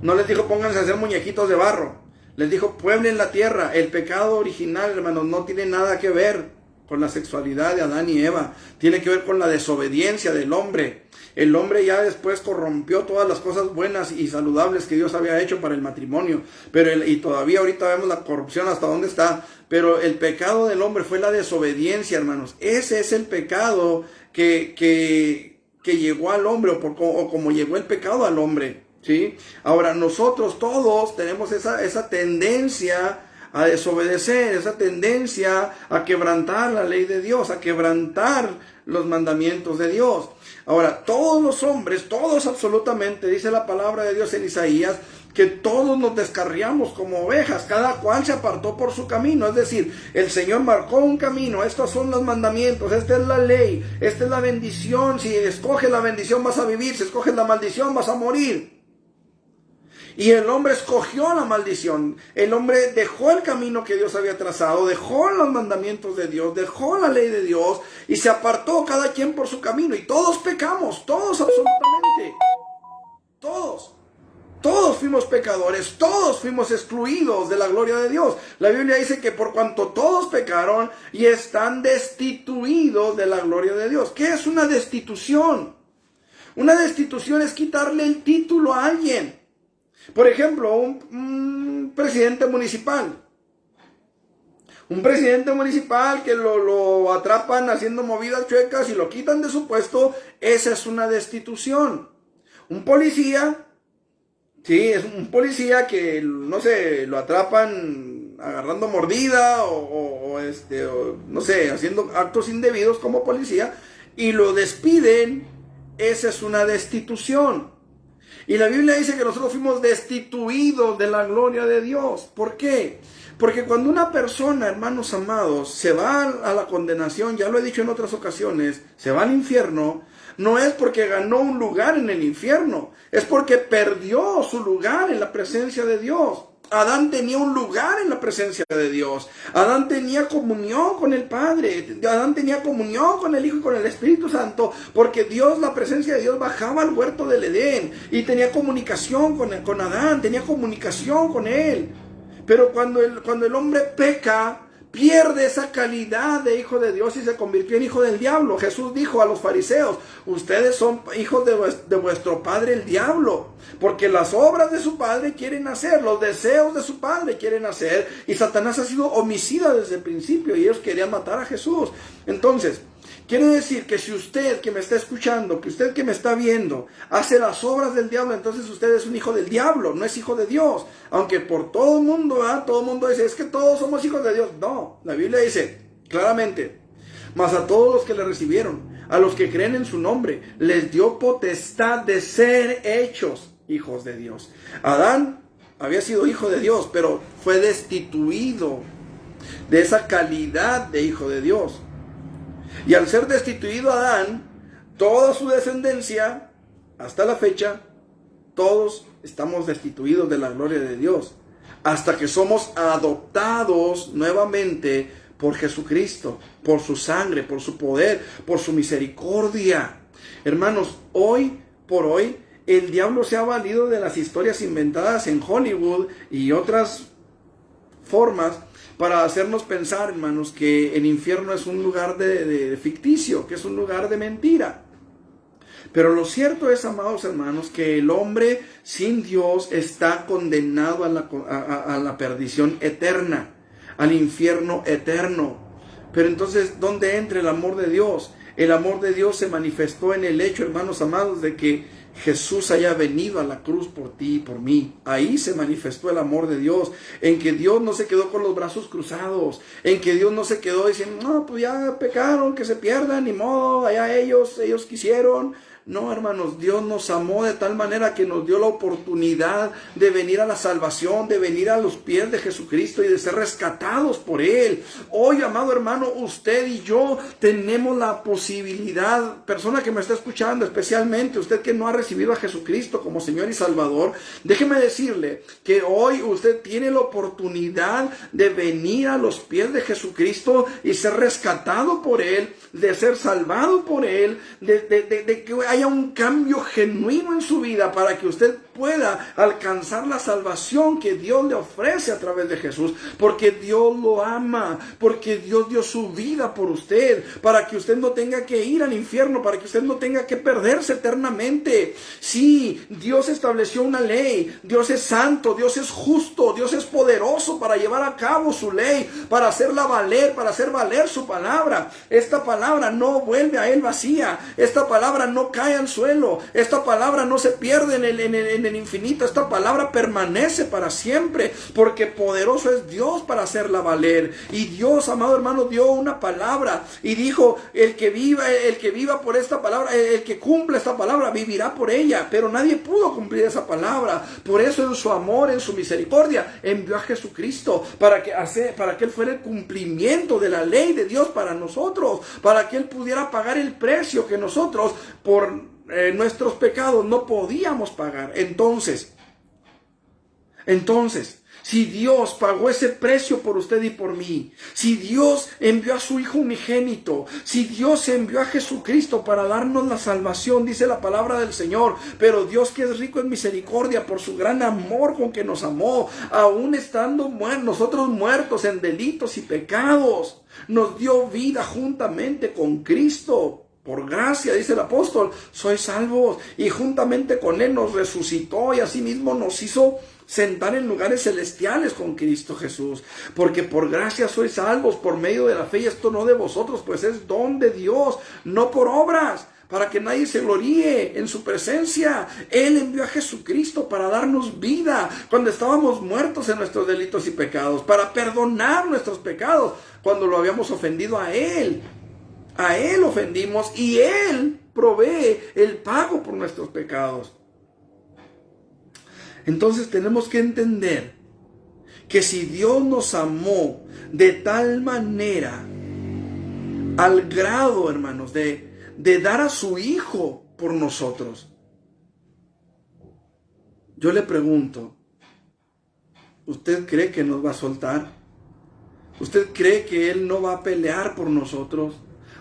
No les dijo, pónganse a hacer muñequitos de barro. Les dijo, pueblen la tierra. El pecado original, hermanos, no tiene nada que ver con la sexualidad de Adán y Eva. Tiene que ver con la desobediencia del hombre. El hombre ya después corrompió todas las cosas buenas y saludables que Dios había hecho para el matrimonio. Y todavía ahorita vemos la corrupción hasta dónde está. Pero el pecado del hombre fue la desobediencia, hermanos. Ese es el pecado que llegó al hombre, o como llegó el pecado al hombre, ¿sí? Ahora, nosotros todos tenemos esa tendencia a desobedecer, esa tendencia a quebrantar la ley de Dios, a quebrantar los mandamientos de Dios. Ahora, todos los hombres, todos absolutamente, dice la palabra de Dios en Isaías, que todos nos descarriamos como ovejas, cada cual se apartó por su camino. Es decir, el Señor marcó un camino, estos son los mandamientos, esta es la ley, esta es la bendición. Si escoges la bendición vas a vivir, si escoges la maldición vas a morir. Y el hombre escogió la maldición. El hombre dejó el camino que Dios había trazado, dejó los mandamientos de Dios, dejó la ley de Dios y se apartó cada quien por su camino. Y todos pecamos, todos absolutamente. Todos fuimos pecadores, todos fuimos excluidos de la gloria de Dios. La Biblia dice que por cuanto todos pecaron y están destituidos de la gloria de Dios. ¿Qué es una destitución? Una destitución es quitarle el título a alguien. Por ejemplo, un presidente municipal. Un presidente municipal que lo atrapan haciendo movidas chuecas y lo quitan de su puesto, esa es una destitución. Un policía, sí, es un policía que, no sé, lo atrapan agarrando mordida o no sé, haciendo actos indebidos como policía y lo despiden, esa es una destitución. Y la Biblia dice que nosotros fuimos destituidos de la gloria de Dios. ¿Por qué? Porque cuando una persona, hermanos amados, se va a la condenación, ya lo he dicho en otras ocasiones, se va al infierno, no es porque ganó un lugar en el infierno, es porque perdió su lugar en la presencia de Dios. Adán tenía un lugar en la presencia de Dios. Adán tenía comunión con el Padre. Adán tenía comunión con el Hijo y con el Espíritu Santo. Porque Dios, la presencia de Dios bajaba al huerto del Edén. Y tenía comunicación con Adán. Tenía comunicación con él. Pero cuando el hombre peca, pierde esa calidad de hijo de Dios y se convirtió en hijo del diablo. Jesús dijo a los fariseos, ustedes son hijos de vuestro padre el diablo, porque las obras de su padre quieren hacer, los deseos de su padre quieren hacer, y Satanás ha sido homicida desde el principio y ellos querían matar a Jesús. Entonces, quiere decir que si usted que me está escuchando, que usted que me está viendo, hace las obras del diablo, entonces usted es un hijo del diablo, no es hijo de Dios. Aunque por todo el mundo, todo el mundo dice, es que todos somos hijos de Dios. No, la Biblia dice claramente, mas a todos los que le recibieron, a los que creen en su nombre, les dio potestad de ser hechos hijos de Dios. Adán había sido hijo de Dios, pero fue destituido de esa calidad de hijo de Dios. Y al ser destituido Adán, toda su descendencia, hasta la fecha, todos estamos destituidos de la gloria de Dios. Hasta que somos adoptados nuevamente por Jesucristo, por su sangre, por su poder, por su misericordia. Hermanos, hoy por hoy, el diablo se ha valido de las historias inventadas en Hollywood y otras formas para hacernos pensar, hermanos, que el infierno es un lugar de ficticio, que es un lugar de mentira. Pero lo cierto es, amados hermanos, que el hombre sin Dios está condenado a la perdición eterna, al infierno eterno. Pero entonces, ¿dónde entra el amor de Dios? El amor de Dios se manifestó en el hecho, hermanos amados, de que Jesús haya venido a la cruz por ti y por mí. Ahí se manifestó el amor de Dios, en que Dios no se quedó con los brazos cruzados, en que Dios no se quedó diciendo, no, pues ya pecaron, que se pierdan, ni modo, allá ellos quisieron. No, hermanos, Dios nos amó de tal manera que nos dio la oportunidad de venir a la salvación, de venir a los pies de Jesucristo y de ser rescatados por Él. Hoy, amado hermano, usted y yo tenemos la posibilidad, persona que me está escuchando, especialmente usted que no ha recibido a Jesucristo como Señor y Salvador, déjeme decirle que hoy usted tiene la oportunidad de venir a los pies de Jesucristo y ser rescatado por Él, de ser salvado por Él, de que haya un cambio genuino en su vida para que usted pueda alcanzar la salvación que Dios le ofrece a través de Jesús, porque Dios lo ama, porque Dios dio su vida por usted, para que usted no tenga que ir al infierno, para que usted no tenga que perderse eternamente. Sí, Dios estableció una ley, Dios es santo, Dios es justo, Dios es poderoso para llevar a cabo su ley, para hacerla valer, para hacer valer su palabra. Esta palabra no vuelve a Él vacía, esta palabra no cae al suelo, esta palabra no se pierde en el infinito, esta palabra permanece para siempre, porque poderoso es Dios para hacerla valer. Y Dios, amado hermano, dio una palabra y dijo, el que viva por esta palabra, el que cumpla esta palabra, vivirá por ella. Pero nadie pudo cumplir esa palabra. Por eso en su amor, en su misericordia, envió a Jesucristo para que Él fuera el cumplimiento de la ley de Dios para nosotros, para que Él pudiera pagar el precio que nosotros por nuestros pecados no podíamos pagar. Entonces, si Dios pagó ese precio por usted y por mí, si Dios envió a su Hijo unigénito, si Dios envió a Jesucristo para darnos la salvación, dice la palabra del Señor, pero Dios, que es rico en misericordia por su gran amor con que nos amó, aún estando nosotros muertos en delitos y pecados, nos dio vida juntamente con Cristo. Por gracia, dice el apóstol, sois salvos. Y juntamente con Él nos resucitó y asimismo nos hizo sentar en lugares celestiales con Cristo Jesús. Porque por gracia sois salvos por medio de la fe, y esto no de vosotros, pues es don de Dios, no por obras, para que nadie se gloríe en su presencia. Él envió a Jesucristo para darnos vida cuando estábamos muertos en nuestros delitos y pecados, para perdonar nuestros pecados cuando lo habíamos ofendido a Él. A Él ofendimos y Él provee el pago por nuestros pecados. Entonces tenemos que entender que si Dios nos amó de tal manera, al grado, hermanos, de dar a su Hijo por nosotros, yo le pregunto, ¿usted cree que nos va a soltar? ¿Usted cree que Él no va a pelear por nosotros?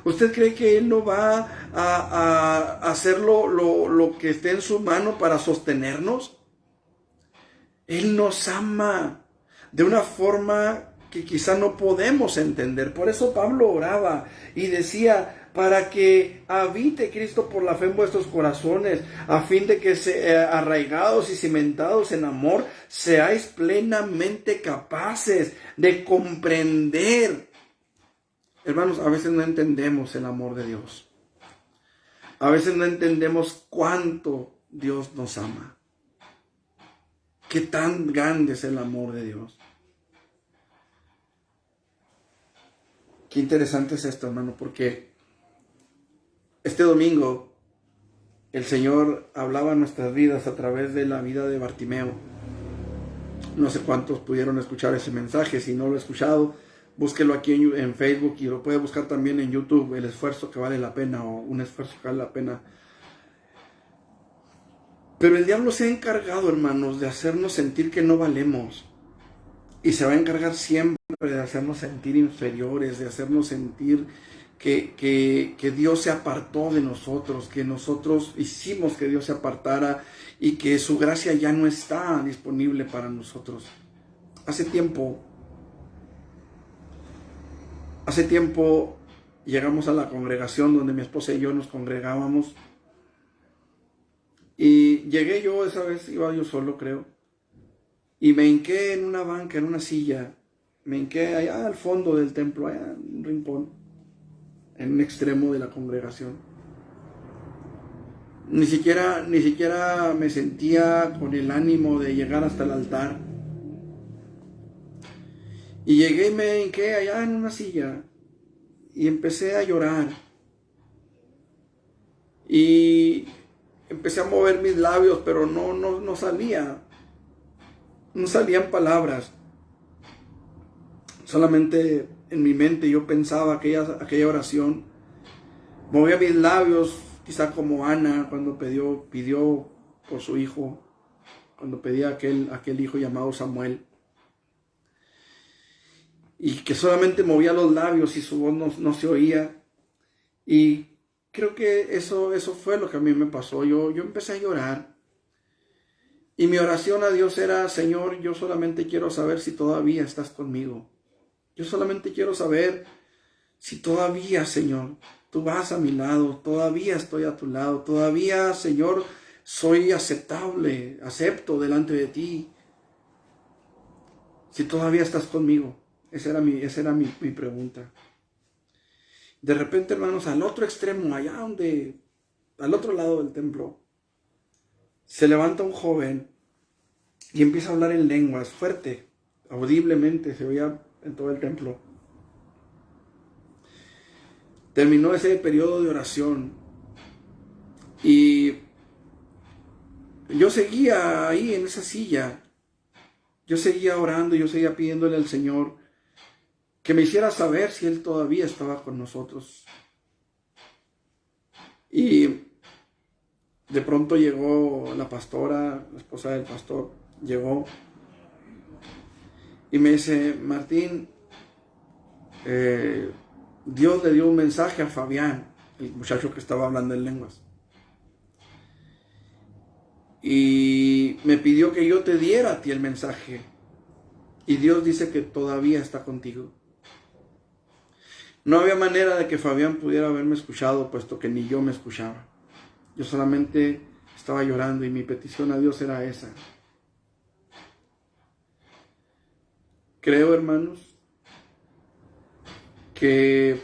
¿Usted cree que Él no va a hacer lo que esté en su mano para sostenernos? Él nos ama de una forma que quizá no podemos entender. Por eso Pablo oraba y decía, para que habite Cristo por la fe en vuestros corazones, a fin de que arraigados y cimentados en amor, seáis plenamente capaces de comprender. Hermanos, a veces no entendemos el amor de Dios. A veces no entendemos cuánto Dios nos ama. Qué tan grande es el amor de Dios. Qué interesante es esto, hermano, porque este domingo el Señor hablaba a nuestras vidas a través de la vida de Bartimeo. No sé cuántos pudieron escuchar ese mensaje. Si no lo he escuchado, búsquelo aquí en Facebook y lo puede buscar también en YouTube, El esfuerzo que vale la pena, o Un esfuerzo que vale la pena. Pero el diablo se ha encargado, hermanos, de hacernos sentir que no valemos. Y se va a encargar siempre de hacernos sentir inferiores, de hacernos sentir que Dios se apartó de nosotros, que nosotros hicimos que Dios se apartara y que su gracia ya no está disponible para nosotros. Hace tiempo llegamos a la congregación donde mi esposa y yo nos congregábamos. Y llegué yo, esa vez iba yo solo, creo. Y me hinqué en una banca, en una silla. Me hinqué allá al fondo del templo, allá en un rincón, en un extremo de la congregación. Ni siquiera me sentía con el ánimo de llegar hasta el altar. Y llegué y me hinqué allá en una silla y empecé a llorar. Y empecé a mover mis labios, pero no salía. No salían palabras. Solamente en mi mente yo pensaba aquella oración. Movía mis labios, quizá como Ana cuando pidió por su hijo, cuando pedía aquel hijo llamado Samuel. Y que solamente movía los labios y su voz no se oía. Y creo que eso fue lo que a mí me pasó. Yo empecé a llorar. Y mi oración a Dios era, Señor, yo solamente quiero saber si todavía estás conmigo. Yo solamente quiero saber si todavía, Señor, tú vas a mi lado. Todavía estoy a tu lado. Todavía, Señor, soy aceptable, acepto delante de ti. Si todavía estás conmigo. Esa era mi pregunta. De repente, hermanos, al otro extremo, al otro lado del templo, se levanta un joven y empieza a hablar en lenguas, fuerte, audiblemente, se oía en todo el templo. Terminó ese periodo de oración y yo seguía ahí en esa silla. Yo seguía orando, yo seguía pidiéndole al Señor que me hiciera saber si Él todavía estaba con nosotros. Y de pronto llegó la pastora, la esposa del pastor, llegó y me dice, Martín, Dios le dio un mensaje a Fabián, el muchacho que estaba hablando en lenguas. Y me pidió que yo te diera a ti el mensaje. Y Dios dice que todavía está contigo. No había manera de que Fabián pudiera haberme escuchado, puesto que ni yo me escuchaba. Yo solamente estaba llorando y mi petición a Dios era esa. Creo, hermanos, que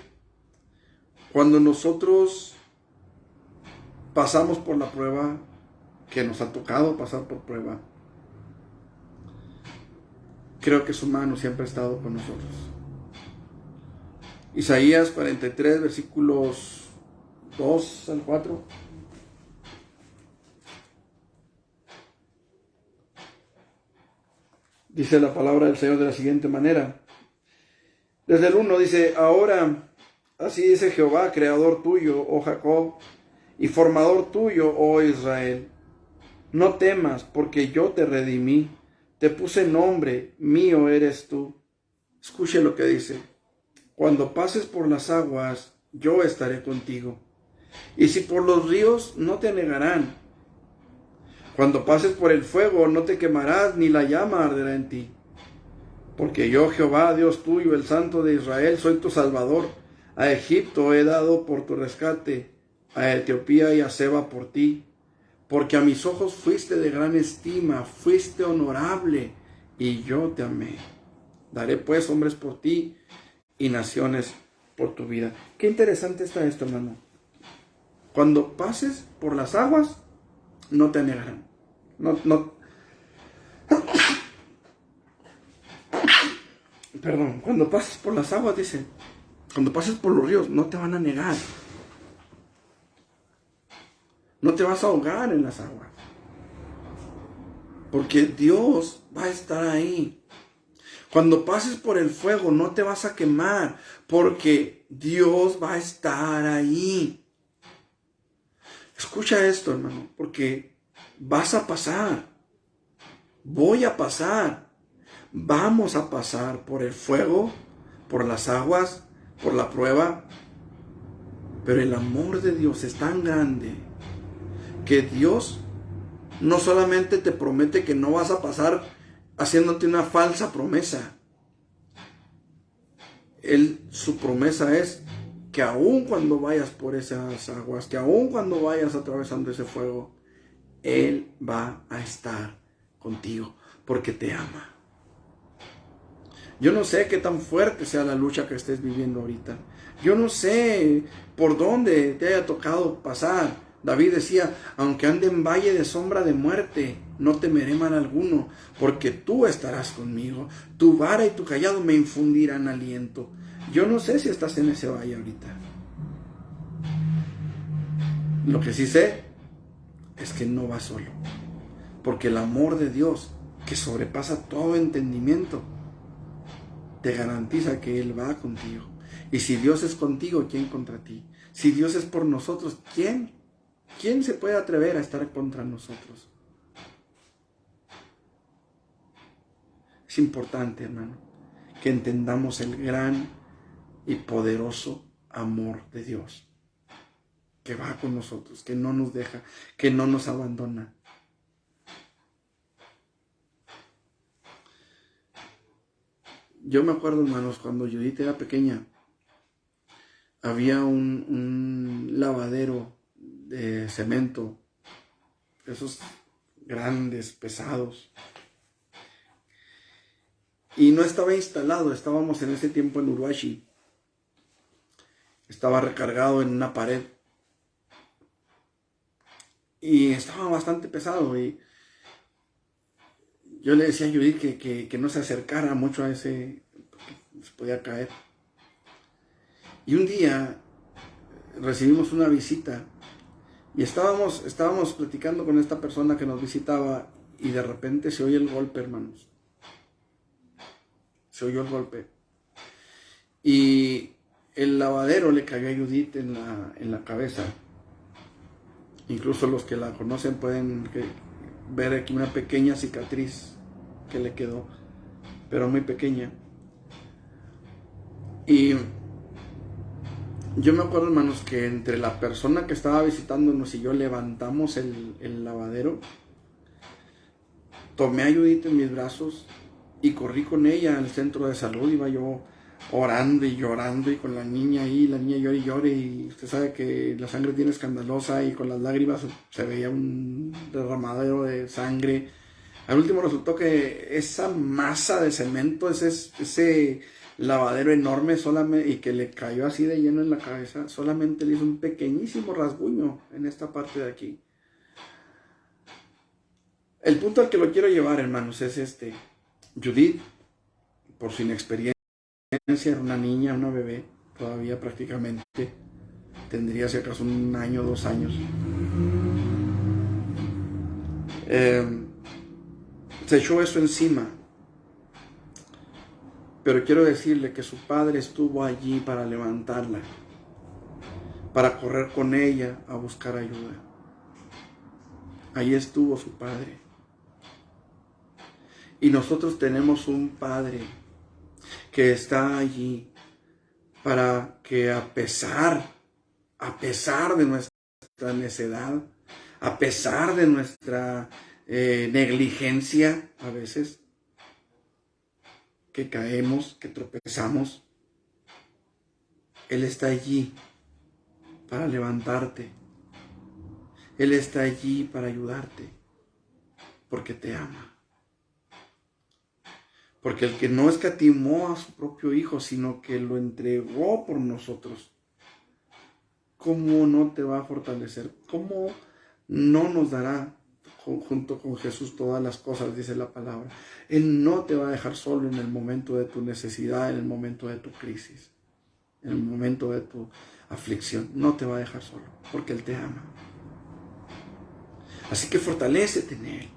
cuando nosotros pasamos por la prueba, que nos ha tocado pasar por prueba, creo que su mano siempre ha estado con nosotros. Isaías 43, versículos 2 al 4. Dice la palabra del Señor de la siguiente manera. Desde el 1 dice: ahora, así dice Jehová, creador tuyo, oh Jacob, y formador tuyo, oh Israel. No temas, porque yo te redimí, te puse nombre, mío eres tú. Escuche lo que dice. Cuando pases por las aguas, yo estaré contigo. Y si por los ríos, no te anegarán. Cuando pases por el fuego, no te quemarás, ni la llama arderá en ti. Porque yo, Jehová, Dios tuyo, el Santo de Israel, soy tu Salvador. A Egipto he dado por tu rescate, a Etiopía y a Seba por ti. Porque a mis ojos fuiste de gran estima, fuiste honorable, y yo te amé. Daré pues hombres por ti y naciones por tu vida. Qué interesante está esto, hermano. Cuando pases por las aguas, no te anegarán. Perdón, cuando pases por las aguas, dice, cuando pases por los ríos, no te van a negar. No te vas a ahogar en las aguas. Porque Dios va a estar ahí. Cuando pases por el fuego, no te vas a quemar. Porque Dios va a estar ahí. Escucha esto, hermano, porque vas a pasar. Voy a pasar. Vamos a pasar por el fuego, por las aguas, por la prueba. Pero el amor de Dios es tan grande que Dios no solamente te promete que no vas a pasar haciéndote una falsa promesa. Su promesa es que aun cuando vayas por esas aguas, que aun cuando vayas atravesando ese fuego, Él va a estar contigo porque te ama. Yo no sé qué tan fuerte sea la lucha que estés viviendo ahorita. Yo no sé por dónde te haya tocado pasar. David decía, aunque ande en valle de sombra de muerte, no temeré mal alguno, porque tú estarás conmigo. Tu vara y tu cayado me infundirán aliento. Yo no sé si estás en ese valle ahorita. Lo que sí sé es que no vas solo, porque el amor de Dios, que sobrepasa todo entendimiento, te garantiza que Él va contigo. Y si Dios es contigo, ¿quién contra ti? Si Dios es por nosotros, ¿quién se puede atrever a estar contra nosotros? Es importante, hermano, que entendamos el gran y poderoso amor de Dios, que va con nosotros, que no nos deja, que no nos abandona. Yo me acuerdo, hermanos, cuando Judith era pequeña, había un lavadero de cemento, esos grandes, pesados, y no estaba instalado. Estábamos en ese tiempo en Uruashi, estaba recargado en una pared, y estaba bastante pesado, y yo le decía a Judith que no se acercara mucho a ese, porque se podía caer. Y un día recibimos una visita y estábamos platicando con esta persona que nos visitaba, y de repente se oye el golpe, hermanos. Se oyó el golpe. Y el lavadero le cayó a Judith en la cabeza. Incluso los que la conocen pueden ver aquí una pequeña cicatriz que le quedó, pero muy pequeña. Y yo me acuerdo, hermanos, que entre la persona que estaba visitándonos y yo levantamos el lavadero, tomé a Judith en mis brazos y corrí con ella al centro de salud. Iba yo orando y llorando y con la niña ahí, la niña llora y llora y usted sabe que la sangre tiene escandalosa y con las lágrimas se veía un derramadero de sangre. Al último resultó que esa masa de cemento, ese lavadero enorme solamente, y que le cayó así de lleno en la cabeza, solamente le hizo un pequeñísimo rasguño en esta parte de aquí. El punto al que lo quiero llevar, hermanos, es este. Judith, por su inexperiencia, era una niña, una bebé, todavía prácticamente tendría si acaso 1 año, 2 años. Se echó eso encima. Pero quiero decirle que su padre estuvo allí para levantarla, para correr con ella a buscar ayuda. Ahí estuvo su padre. Y nosotros tenemos un padre que está allí para que a pesar de nuestra necedad, a pesar de nuestra negligencia a veces, que caemos, que tropezamos, Él está allí para levantarte. Él está allí para ayudarte, porque te ama. Porque el que no escatimó a su propio Hijo, sino que lo entregó por nosotros, ¿cómo no te va a fortalecer? ¿Cómo no nos dará junto con Jesús todas las cosas? Dice la palabra. Él no te va a dejar solo en el momento de tu necesidad, en el momento de tu crisis, en el momento de tu aflicción. No te va a dejar solo, porque Él te ama. Así que fortalécete en Él,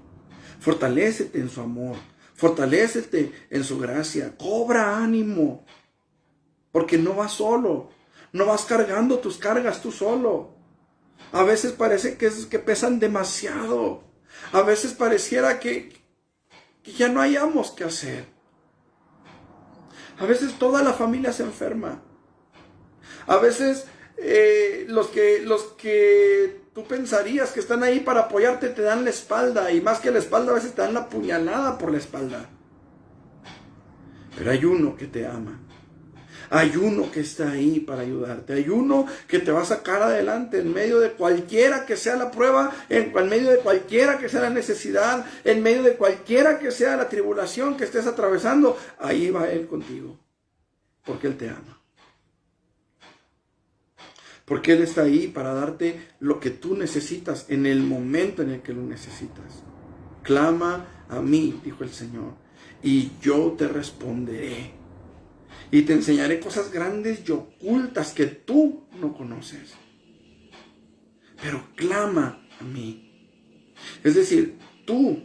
fortalécete en su amor, fortalécete en su gracia, cobra ánimo, porque no vas solo, no vas cargando tus cargas tú solo. A veces parece que pesan demasiado, a veces pareciera que ya no hayamos qué hacer. A veces toda la familia se enferma, a veces los que tú pensarías que están ahí para apoyarte te dan la espalda, y más que la espalda a veces te dan la puñalada por la espalda. Pero hay uno que te ama, hay uno que está ahí para ayudarte, hay uno que te va a sacar adelante en medio de cualquiera que sea la prueba, en medio de cualquiera que sea la necesidad, en medio de cualquiera que sea la tribulación que estés atravesando. Ahí va Él contigo, porque Él te ama. Porque Él está ahí para darte lo que tú necesitas en el momento en el que lo necesitas. Clama a mí, dijo el Señor, y yo te responderé. Y te enseñaré cosas grandes y ocultas que tú no conoces. Pero clama a mí. Es decir, tú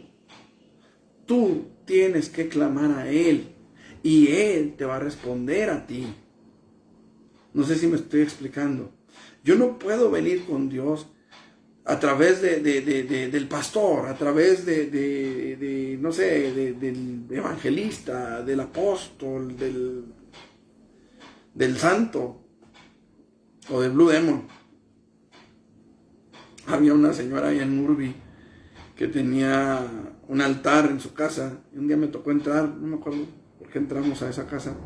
tienes que clamar a Él, y Él te va a responder a ti. No sé si me estoy explicando. Yo no puedo venir con Dios a través del pastor, a través no sé, del evangelista, del apóstol, del santo o del Blue Demon. Había una señora allá en Urbi que tenía un altar en su casa, y un día me tocó entrar, no me acuerdo por qué entramos a esa casa.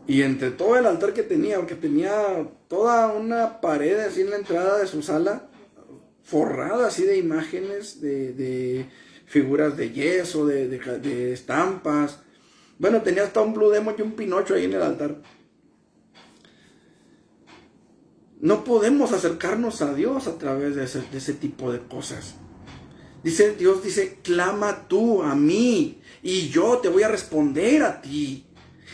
Y entre todo el altar que tenía, porque tenía toda una pared así en la entrada de su sala, forrada así de imágenes, de figuras de yeso, de estampas. Bueno, tenía hasta un Blue Demon y un Pinocho ahí en el altar. No podemos acercarnos a Dios a través de ese tipo de cosas. Dios dice, clama tú a mí, y yo te voy a responder a ti.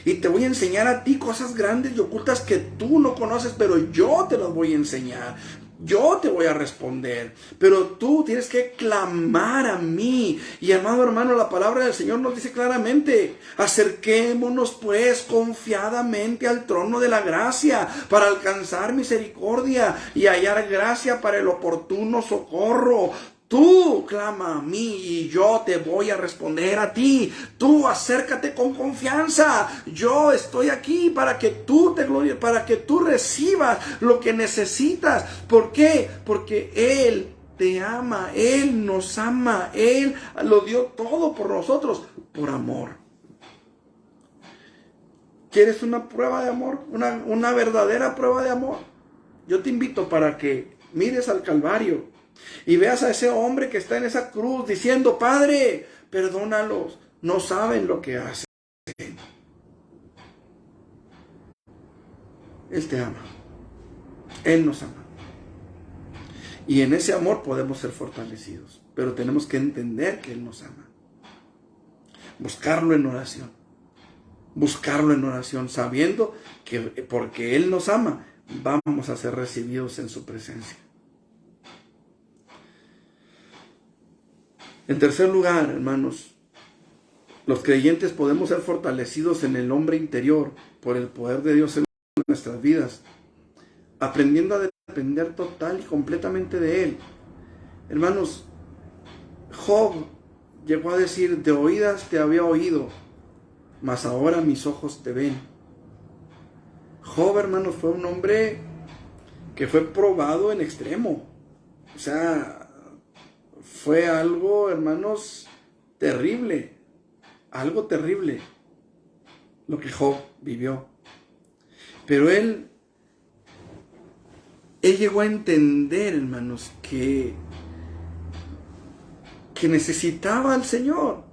Y te voy a enseñar a ti cosas grandes y ocultas que tú no conoces, pero yo te las voy a enseñar. Yo te voy a responder, pero tú tienes que clamar a mí. Y amado hermano, la palabra del Señor nos dice claramente: acerquémonos pues confiadamente al trono de la gracia para alcanzar misericordia y hallar gracia para el oportuno socorro. Tú clama a mí y yo te voy a responder a ti. Tú acércate con confianza. Yo estoy aquí para que tú te glorifiques, para que tú recibas lo que necesitas. ¿Por qué? Porque Él te ama, Él nos ama, Él lo dio todo por nosotros, por amor. ¿Quieres una prueba de amor? Una verdadera prueba de amor. Yo te invito para que mires al Calvario y veas a ese hombre que está en esa cruz diciendo: Padre, perdónalos, no saben lo que hacen. Él te ama. Él nos ama. Y en ese amor podemos ser fortalecidos. Pero tenemos que entender que Él nos ama. Buscarlo en oración. Buscarlo en oración, sabiendo que porque Él nos ama, vamos a ser recibidos en su presencia. En tercer lugar, hermanos, los creyentes podemos ser fortalecidos en el hombre interior por el poder de Dios en nuestras vidas, aprendiendo a depender total y completamente de Él. Hermanos, Job llegó a decir: de oídas te había oído, mas ahora mis ojos te ven. Job, hermanos, fue un hombre que fue probado en extremo. O sea, fue algo, hermanos, terrible. Algo terrible lo que Job vivió. Pero él llegó a entender, hermanos, que necesitaba al Señor.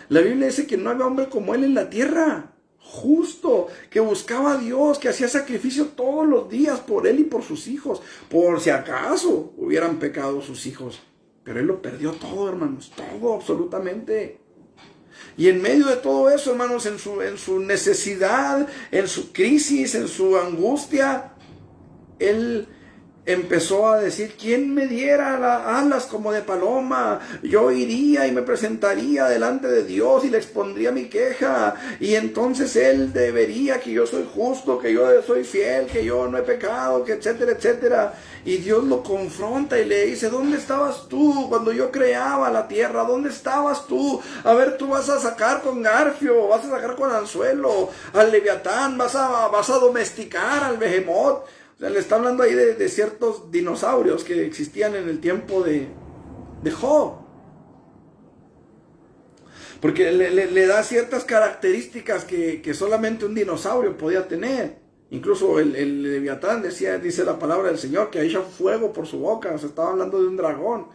La Biblia dice que no había hombre como él en la tierra, justo, que buscaba a Dios, que hacía sacrificio todos los días por él y por sus hijos, por si acaso hubieran pecado sus hijos. Pero él lo perdió todo, hermanos, todo, absolutamente. Y en medio de todo eso, hermanos, en su necesidad, en su crisis, en su angustia, él empezó a decir: ¿quién me diera alas como de paloma? Yo iría y me presentaría delante de Dios y le expondría mi queja. Y entonces Él vería que yo soy justo, que yo soy fiel, que yo no he pecado, que etcétera, etcétera. Y Dios lo confronta y le dice: ¿dónde estabas tú cuando yo creaba la tierra? ¿Dónde estabas tú? A ver, tú vas a sacar con garfio, vas a sacar con anzuelo al leviatán, vas a domesticar al behemoth. O sea, le está hablando ahí de ciertos dinosaurios que existían en el tiempo de Job. Porque le da ciertas características que solamente un dinosaurio podía tener. Incluso el leviatán dice la palabra del Señor, que echa fuego por su boca. O sea, estaba hablando de un dragón.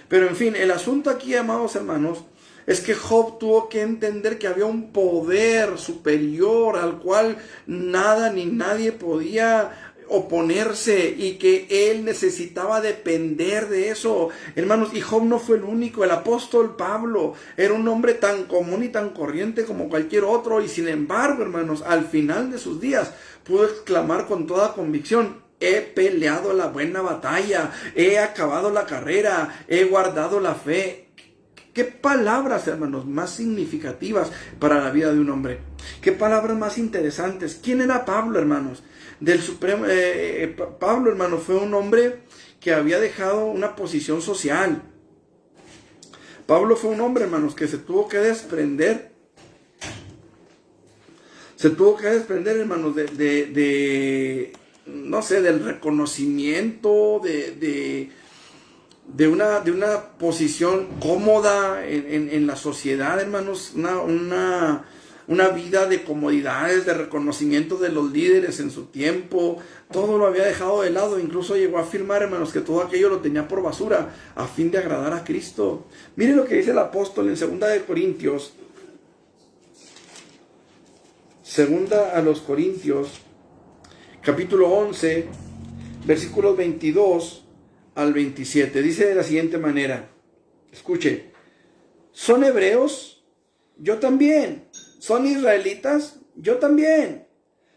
Pero en fin, el asunto aquí, amados hermanos, es que Job tuvo que entender que había un poder superior al cual nada ni nadie podía oponerse, y que él necesitaba depender de eso, hermanos. Y Job no fue el único. El apóstol Pablo era un hombre tan común y tan corriente como cualquier otro, y sin embargo, hermanos, al final de sus días pudo exclamar con toda convicción: he peleado la buena batalla, he acabado la carrera, he guardado la fe. Qué palabras, hermanos, más significativas para la vida de un hombre. Qué palabras más interesantes. ¿Quién era Pablo, hermanos? Pablo, hermanos, fue un hombre que había dejado una posición social. Pablo fue un hombre, hermanos, que se tuvo que desprender. Hermanos, no sé, del reconocimiento, de una posición cómoda en la sociedad, hermanos, una vida de comodidades, de reconocimiento de los líderes en su tiempo. Todo lo había dejado de lado. Incluso llegó a afirmar, hermanos, que todo aquello lo tenía por basura a fin de agradar a Cristo. Miren lo que dice el apóstol en 2 de Corintios. 2 a los Corintios, capítulo 11, versículos 22 al 27. Dice de la siguiente manera. Escuche: ¿son hebreos? Yo también. ¿Son israelitas? Yo también.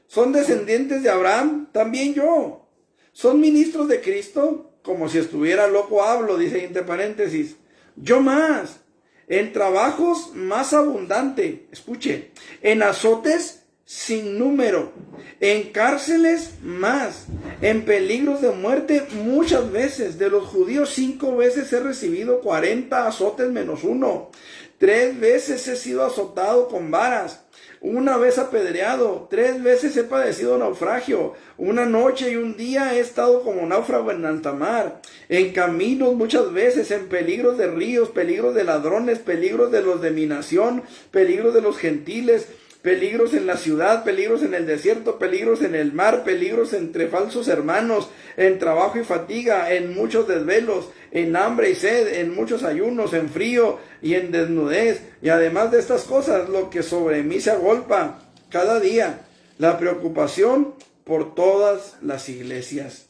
¿Son descendientes de Abraham? También yo. ¿Son ministros de Cristo? Como si estuviera loco hablo, dice entre paréntesis. Yo más. En trabajos más abundante. Escuche. En azotes sin número. En cárceles más. En peligros de muerte muchas veces. De los judíos 5 veces he recibido 40 azotes menos 1. 3 veces he sido azotado con varas, 1 vez apedreado, 3 veces he padecido naufragio, 1 noche y 1 día he estado como náufrago en alta mar, en caminos muchas veces, en peligros de ríos, peligros de ladrones, peligros de los de mi nación, peligros de los gentiles, peligros en la ciudad, peligros en el desierto, peligros en el mar, peligros entre falsos hermanos, en trabajo y fatiga, en muchos desvelos, en hambre y sed, en muchos ayunos, en frío y en desnudez. Y además de estas cosas, lo que sobre mí se agolpa cada día, la preocupación por todas las iglesias.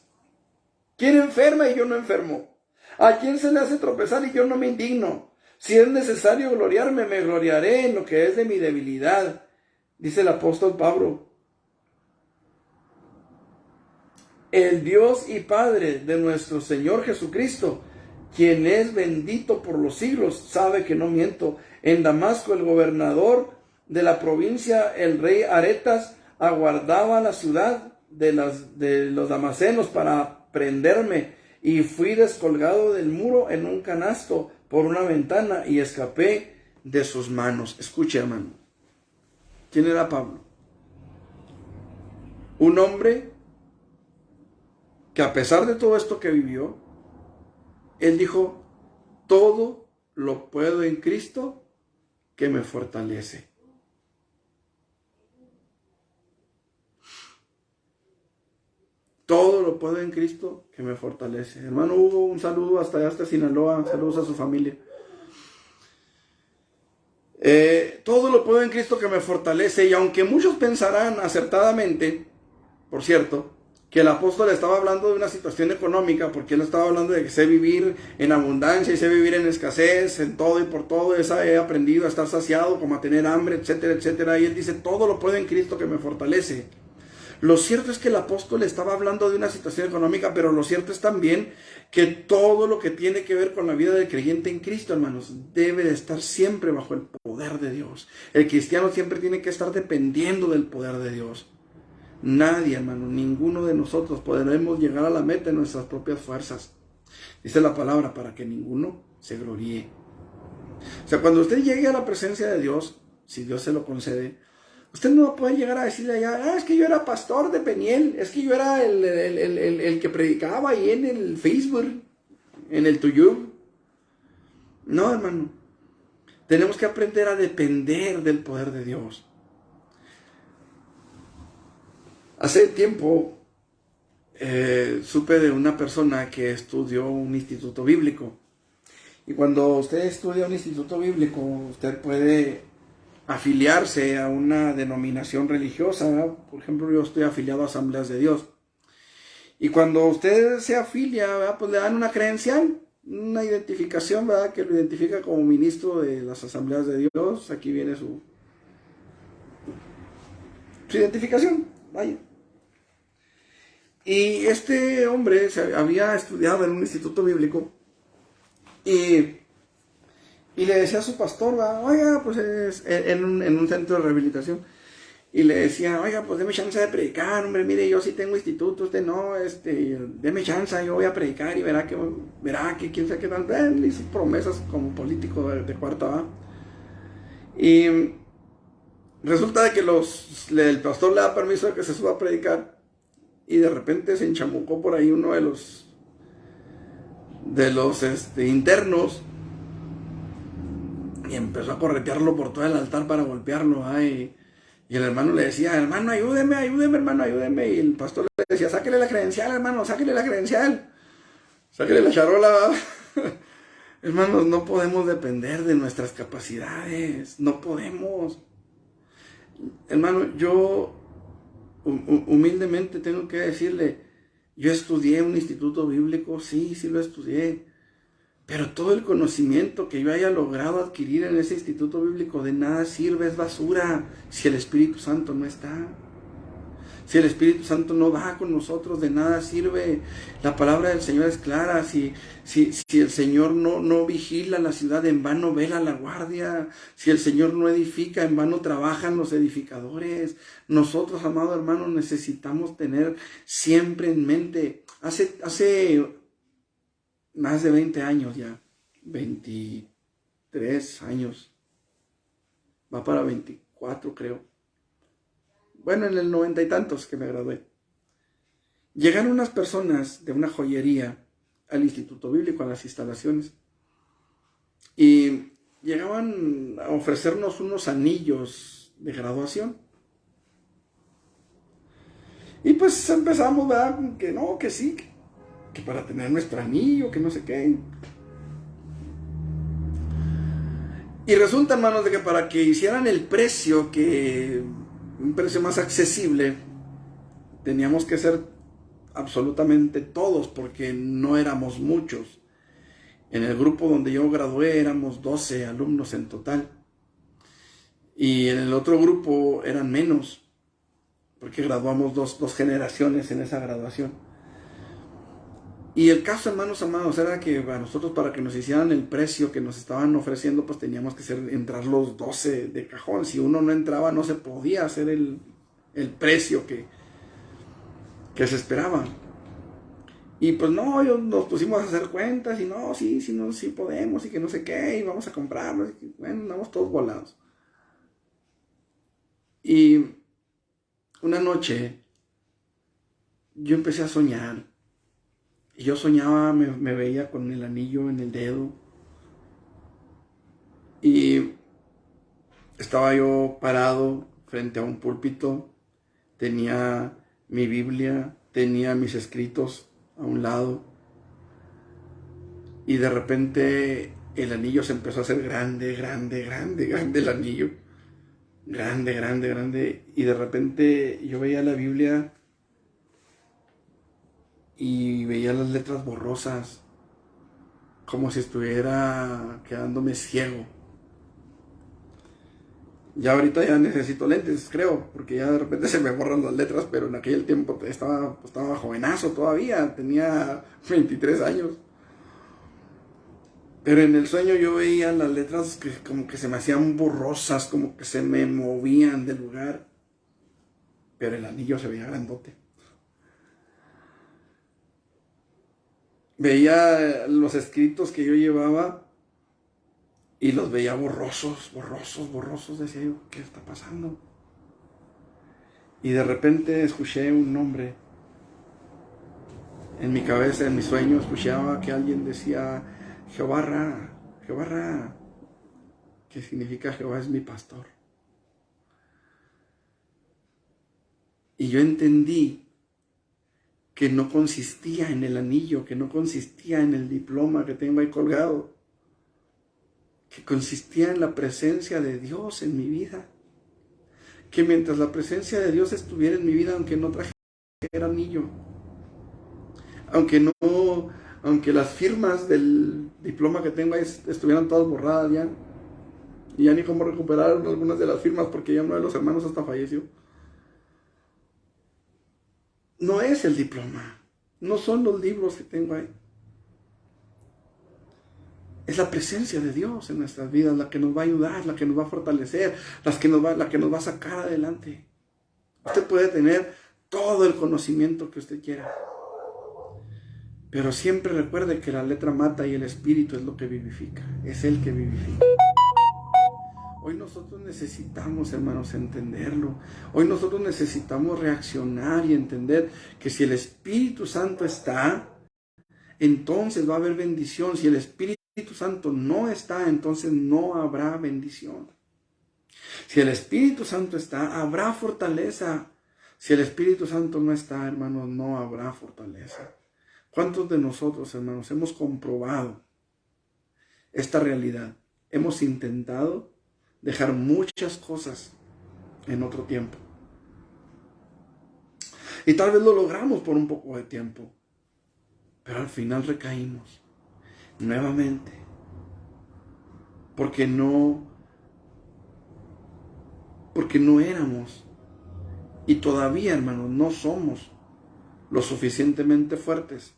¿Quién enferma y yo no enfermo? ¿A quién se le hace tropezar y yo no me indigno? Si es necesario gloriarme, me gloriaré en lo que es de mi debilidad, dice el apóstol Pablo. El Dios y Padre de nuestro Señor Jesucristo, quien es bendito por los siglos, sabe que no miento. En Damasco, el gobernador de la provincia, el rey Aretas, aguardaba la ciudad de los damasenos para prenderme, y fui descolgado del muro en un canasto por una ventana y escapé de sus manos. Escuche, hermano. ¿Quién era Pablo? Un hombre que, a pesar de todo esto que vivió, él dijo: todo lo puedo en Cristo que me fortalece. Todo lo puedo en Cristo que me fortalece. Hermano Hugo, un saludo hasta allá, hasta Sinaloa. Saludos a su familia. Todo lo puedo en Cristo que me fortalece. Y aunque muchos pensarán acertadamente, por cierto, que el apóstol estaba hablando de una situación económica, porque él estaba hablando de que sé vivir en abundancia y sé vivir en escasez, en todo y por todo, he aprendido a estar saciado, como a tener hambre, etcétera, etcétera. Y él dice: todo lo puedo en Cristo que me fortalece. Lo cierto es que el apóstol estaba hablando de una situación económica, pero lo cierto es también que todo lo que tiene que ver con la vida del creyente en Cristo, hermanos, debe de estar siempre bajo el poder de Dios. El cristiano siempre tiene que estar dependiendo del poder de Dios. Nadie, hermano, ninguno de nosotros podremos llegar a la meta en nuestras propias fuerzas. Dice la palabra: para que ninguno se gloríe. O sea, cuando usted llegue a la presencia de Dios, si Dios se lo concede, usted no va a poder llegar a decirle allá: es que yo era pastor de Peniel, es que yo era el que predicaba ahí en el Facebook, en el YouTube. No, hermano. Tenemos que aprender a depender del poder de Dios. Hace tiempo supe de una persona que estudió un instituto bíblico. Y cuando usted estudia un instituto bíblico, usted puede afiliarse a una denominación religiosa, ¿verdad? Por ejemplo, yo estoy afiliado a Asambleas de Dios. Y cuando usted se afilia, ¿verdad? Pues le dan una credencial, una identificación, ¿verdad? Que lo identifica como ministro de las Asambleas de Dios. Aquí viene su identificación, vaya. Y este hombre había estudiado en un instituto bíblico y le decía a su pastor: oiga, pues en un centro de rehabilitación, y le decía: oiga, pues deme chance de predicar, hombre, mire, yo sí tengo instituto, usted no, deme chance, yo voy a predicar y verá que quién sabe qué tal. Le hizo promesas como político de cuarta, ¿va? Y resulta de que el pastor le da permiso de que se suba a predicar, y de repente se enchamucó por ahí uno de los internos, y empezó a corretearlo por todo el altar para golpearlo. Y el hermano le decía: hermano, ayúdeme, hermano, ayúdeme. Y el pastor le decía: sáquele la credencial, hermano, sáquele la credencial, sáquele la charola. Hermanos, no podemos depender de nuestras capacidades, no podemos. Hermano, yo humildemente tengo que decirle: yo estudié un instituto bíblico, sí lo estudié, pero todo el conocimiento que yo haya logrado adquirir en ese instituto bíblico de nada sirve, es basura, si el Espíritu Santo no está. Si el Espíritu Santo no va con nosotros, de nada sirve. La palabra del Señor es clara: si el Señor no vigila la ciudad, en vano vela la guardia. Si el Señor no edifica, en vano trabajan los edificadores. Nosotros, amado hermano, necesitamos tener siempre en mente, hace más de 20 años ya, 23 años, va para 24 creo. Bueno, en el 90 y tantos que me gradué. Llegaron unas personas de una joyería al instituto bíblico, a las instalaciones, y llegaban a ofrecernos unos anillos de graduación. Y pues empezamos, ¿verdad? Que no, que sí, que para tener nuestro anillo, que no sé qué. Y resulta, hermanos, de que para que hicieran el precio, un precio más accesible, teníamos que ser absolutamente todos, porque no éramos muchos. En el grupo donde yo gradué éramos 12 alumnos en total. Y en el otro grupo eran menos, porque graduamos dos generaciones en esa graduación. Y el caso, hermanos amados, era que a nosotros, para que nos hicieran el precio que nos estaban ofreciendo, pues teníamos que entrar los 12 de cajón. Si uno no entraba, no se podía hacer el precio que se esperaba. Y pues no, nos pusimos a hacer cuentas y no, sí podemos y que no sé qué, y vamos a comprarlo. Y bueno, andamos todos volados. Y una noche yo empecé a soñar. Y yo soñaba, me veía con el anillo en el dedo. Y estaba yo parado frente a un púlpito. Tenía mi Biblia, tenía mis escritos a un lado. Y de repente el anillo se empezó a hacer grande el anillo. Grande. Y de repente yo veía la Biblia y veía las letras borrosas, como si estuviera quedándome ciego. Ya ahorita ya necesito lentes, creo, porque ya de repente se me borran las letras, pero en aquel tiempo estaba jovenazo todavía, tenía 23 años. Pero en el sueño yo veía las letras que como que se me hacían borrosas, como que se me movían del lugar. Pero el anillo se veía grandote. Veía los escritos que yo llevaba y los veía borrosos. Decía yo, ¿qué está pasando? Y de repente escuché un nombre. En mi cabeza, en mi sueño, escuchaba que alguien decía, Jehová Ra, que significa Jehová es mi pastor. Y yo entendí que no consistía en el anillo, que no consistía en el diploma que tengo ahí colgado, que consistía en la presencia de Dios en mi vida. Que mientras la presencia de Dios estuviera en mi vida, aunque no trajera anillo, aunque las firmas del diploma que tengo ahí estuvieran todas borradas ya, y ya ni cómo recuperar algunas de las firmas porque ya uno de los hermanos hasta falleció. No es el diploma, no son los libros que tengo ahí. Es la presencia de Dios en nuestras vidas la que nos va a ayudar, la que nos va a fortalecer, la que nos va a sacar adelante. Usted puede tener todo el conocimiento que usted quiera, pero siempre recuerde que la letra mata y el espíritu es lo que vivifica. Es el que vivifica. Hoy nosotros necesitamos, hermanos, entenderlo. Hoy nosotros necesitamos reaccionar y entender que si el Espíritu Santo está, entonces va a haber bendición. Si el Espíritu Santo no está, entonces no habrá bendición. Si el Espíritu Santo está, habrá fortaleza. Si el Espíritu Santo no está, hermanos, no habrá fortaleza. ¿Cuántos de nosotros, hermanos, hemos comprobado esta realidad? Hemos intentado dejar muchas cosas en otro tiempo. Y tal vez lo logramos por un poco de tiempo, pero al final recaímos nuevamente. Porque no éramos, y todavía, hermanos, no somos lo suficientemente fuertes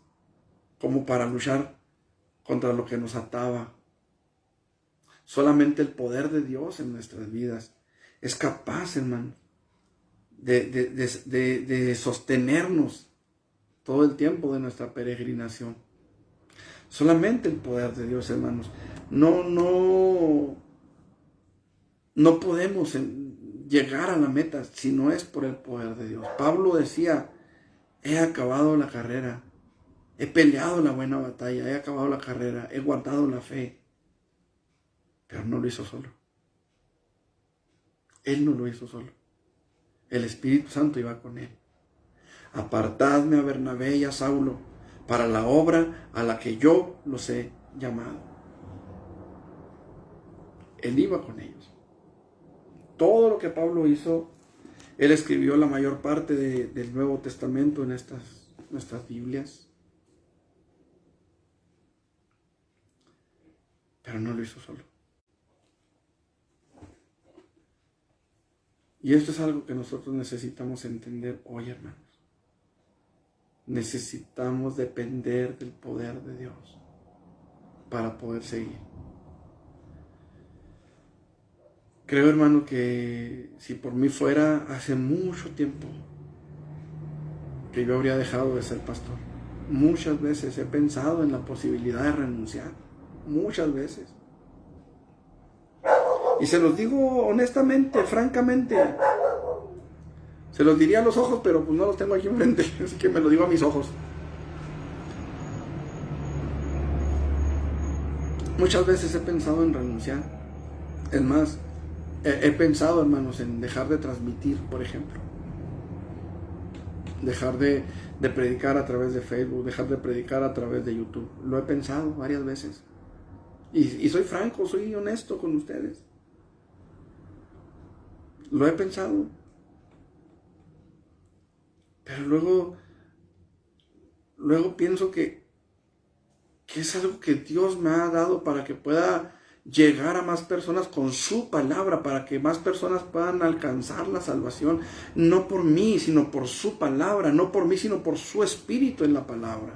como para luchar contra lo que nos ataba. Solamente el poder de Dios en nuestras vidas es capaz, hermano, de sostenernos todo el tiempo de nuestra peregrinación. Solamente el poder de Dios, hermanos. No podemos llegar a la meta si no es por el poder de Dios. Pablo decía, he acabado la carrera, he peleado la buena batalla, he acabado la carrera, he guardado la fe. Pero no lo hizo solo. Él no lo hizo solo. El Espíritu Santo iba con él. Apartadme a Bernabé y a Saulo para la obra a la que yo los he llamado. Él iba con ellos. Todo lo que Pablo hizo, él escribió la mayor parte del Nuevo Testamento en nuestras Biblias. Pero no lo hizo solo. Y esto es algo que nosotros necesitamos entender hoy, hermanos. Necesitamos depender del poder de Dios para poder seguir. Creo, hermano, que si por mí fuera, hace mucho tiempo que yo habría dejado de ser pastor. Muchas veces he pensado en la posibilidad de renunciar. Muchas veces. Y se los digo honestamente, francamente. Se los diría a los ojos, pero pues no los tengo aquí enfrente, así que me lo digo a mis ojos. Muchas veces he pensado en renunciar. Es más, he pensado, hermanos, en dejar de transmitir, por ejemplo. Dejar de predicar a través de Facebook, dejar de predicar a través de YouTube. Lo he pensado varias veces. Y soy franco, soy honesto con ustedes. Lo he pensado. Pero luego pienso que es algo que Dios me ha dado para que pueda llegar a más personas con su palabra, para que más personas puedan alcanzar la salvación, no por mí, sino por su palabra, no por mí, sino por su espíritu en la palabra.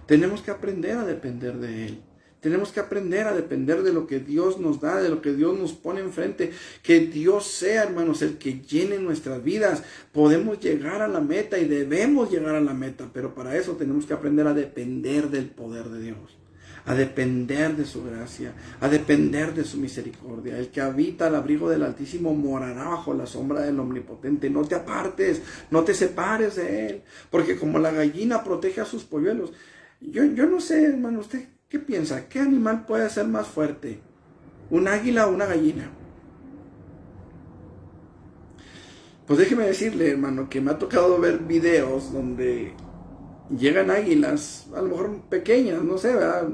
Tenemos que aprender a depender de Él. Tenemos que aprender a depender de lo que Dios nos da, de lo que Dios nos pone enfrente. Que Dios sea, hermanos, el que llene nuestras vidas. Podemos llegar a la meta y debemos llegar a la meta, pero para eso tenemos que aprender a depender del poder de Dios, a depender de su gracia, a depender de su misericordia. El que habita al abrigo del Altísimo morará bajo la sombra del Omnipotente. No te apartes, no te separes de Él, porque como la gallina protege a sus polluelos. Yo no sé, hermano, ¿usted qué piensa? ¿Qué animal puede ser más fuerte? ¿Un águila o una gallina? Pues déjeme decirle, hermano, que me ha tocado ver videos donde llegan águilas, a lo mejor pequeñas, no sé, ¿verdad?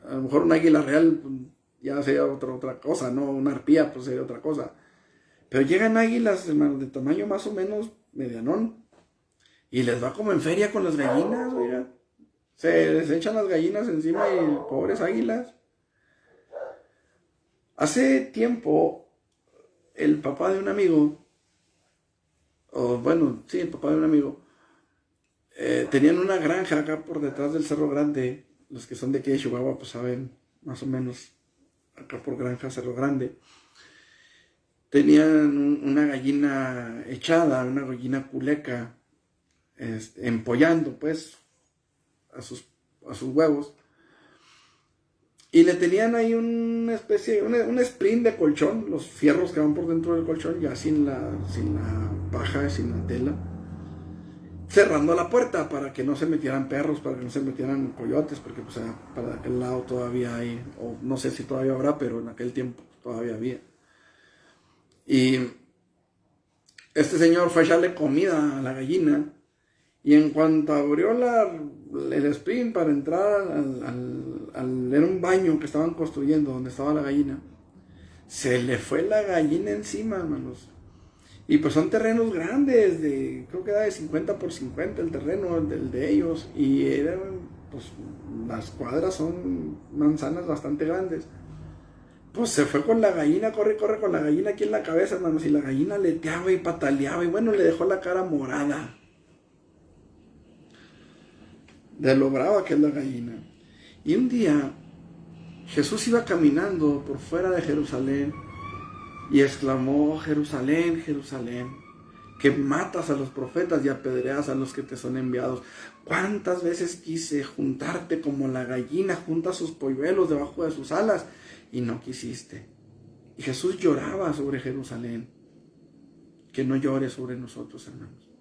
A lo mejor un águila real ya sería otra cosa, ¿no? Una arpía pues sería otra cosa. Pero llegan águilas, hermano, de tamaño más o menos medianón. Y les va como en feria con las gallinas, oiga. Se les echan las gallinas encima y pobres águilas. Hace tiempo, el papá de un amigo, el papá de un amigo, tenían una granja acá por detrás del Cerro Grande. Los que son de aquí de Chihuahua pues saben más o menos, acá por granja Cerro Grande. Tenían una gallina echada, una gallina culeca, empollando pues a sus huevos. Y le tenían ahí una especie, un sprint de colchón, los fierros que van por dentro del colchón, ya sin la paja, sin la tela, cerrando la puerta para que no se metieran perros, para que no se metieran coyotes, porque pues para aquel lado todavía hay, o no sé si todavía habrá, pero en aquel tiempo todavía había. Y este señor fue a echarle comida a la gallina, y en cuanto abrió el sprint para entrar era un baño que estaban construyendo donde estaba la gallina, se le fue la gallina encima, hermanos. Y pues son terrenos grandes, creo que era de 50 por 50 el terreno, el de ellos. Y pues las cuadras son manzanas bastante grandes. Pues se fue con la gallina, corre con la gallina aquí en la cabeza, hermanos. Y la gallina leteaba y pataleaba y bueno, le dejó la cara morada. De lo brava que es la gallina. Y un día Jesús iba caminando por fuera de Jerusalén y exclamó: Jerusalén, Jerusalén, que matas a los profetas y apedreas a los que te son enviados. ¿Cuántas veces quise juntarte como la gallina junta sus polluelos debajo de sus alas y no quisiste? Y Jesús lloraba sobre Jerusalén. Que no llore sobre nosotros, hermanos.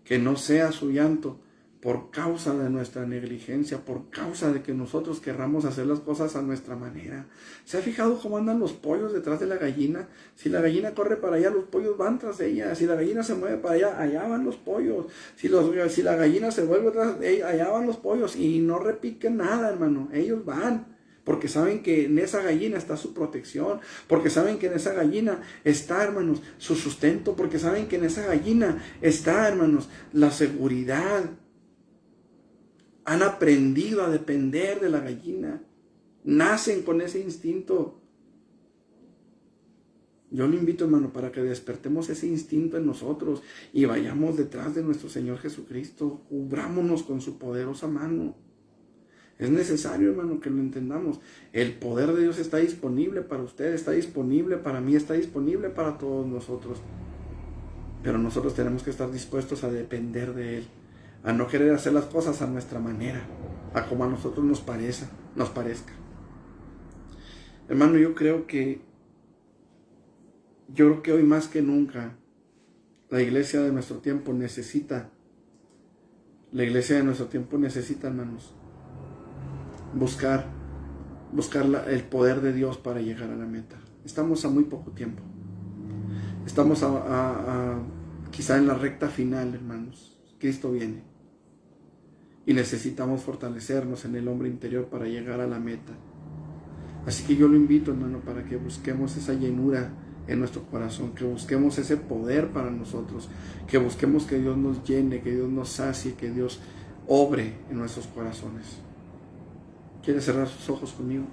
Que no sea su llanto por causa de nuestra negligencia, por causa de que nosotros querramos hacer las cosas a nuestra manera. ¿Se ha fijado cómo andan los pollos detrás de la gallina? Si la gallina corre para allá, los pollos van tras de ella. Si la gallina se mueve para allá, allá van los pollos. Si la gallina se vuelve tras de ella, allá van los pollos. Y no repiquen nada, hermano. Ellos van. Porque saben que en esa gallina está su protección, porque saben que en esa gallina está, hermanos, su sustento, porque saben que en esa gallina está, hermanos, la seguridad. Han aprendido a depender de la gallina, nacen con ese instinto. Yo le invito, hermano, para que despertemos ese instinto en nosotros y vayamos detrás de nuestro Señor Jesucristo, cubrámonos con su poderosa mano. Es necesario, hermano, que lo entendamos. El poder de Dios está disponible para usted, está disponible para mí, está disponible para todos nosotros. Pero nosotros tenemos que estar dispuestos a depender de Él, a no querer hacer las cosas a nuestra manera, a como a nosotros nos parezca. Hermano, yo creo que hoy más que nunca la iglesia de nuestro tiempo necesita, hermanos, buscar el poder de Dios para llegar a la meta. Estamos a muy poco tiempo. Estamos quizá en la recta final, hermanos. Cristo viene. Y necesitamos fortalecernos en el hombre interior para llegar a la meta. Así que yo lo invito, hermano, para que busquemos esa llenura en nuestro corazón, que busquemos ese poder para nosotros, que busquemos que Dios nos llene, que Dios nos sacie, que Dios obre en nuestros corazones. ¿Quiere cerrar sus ojos conmigo?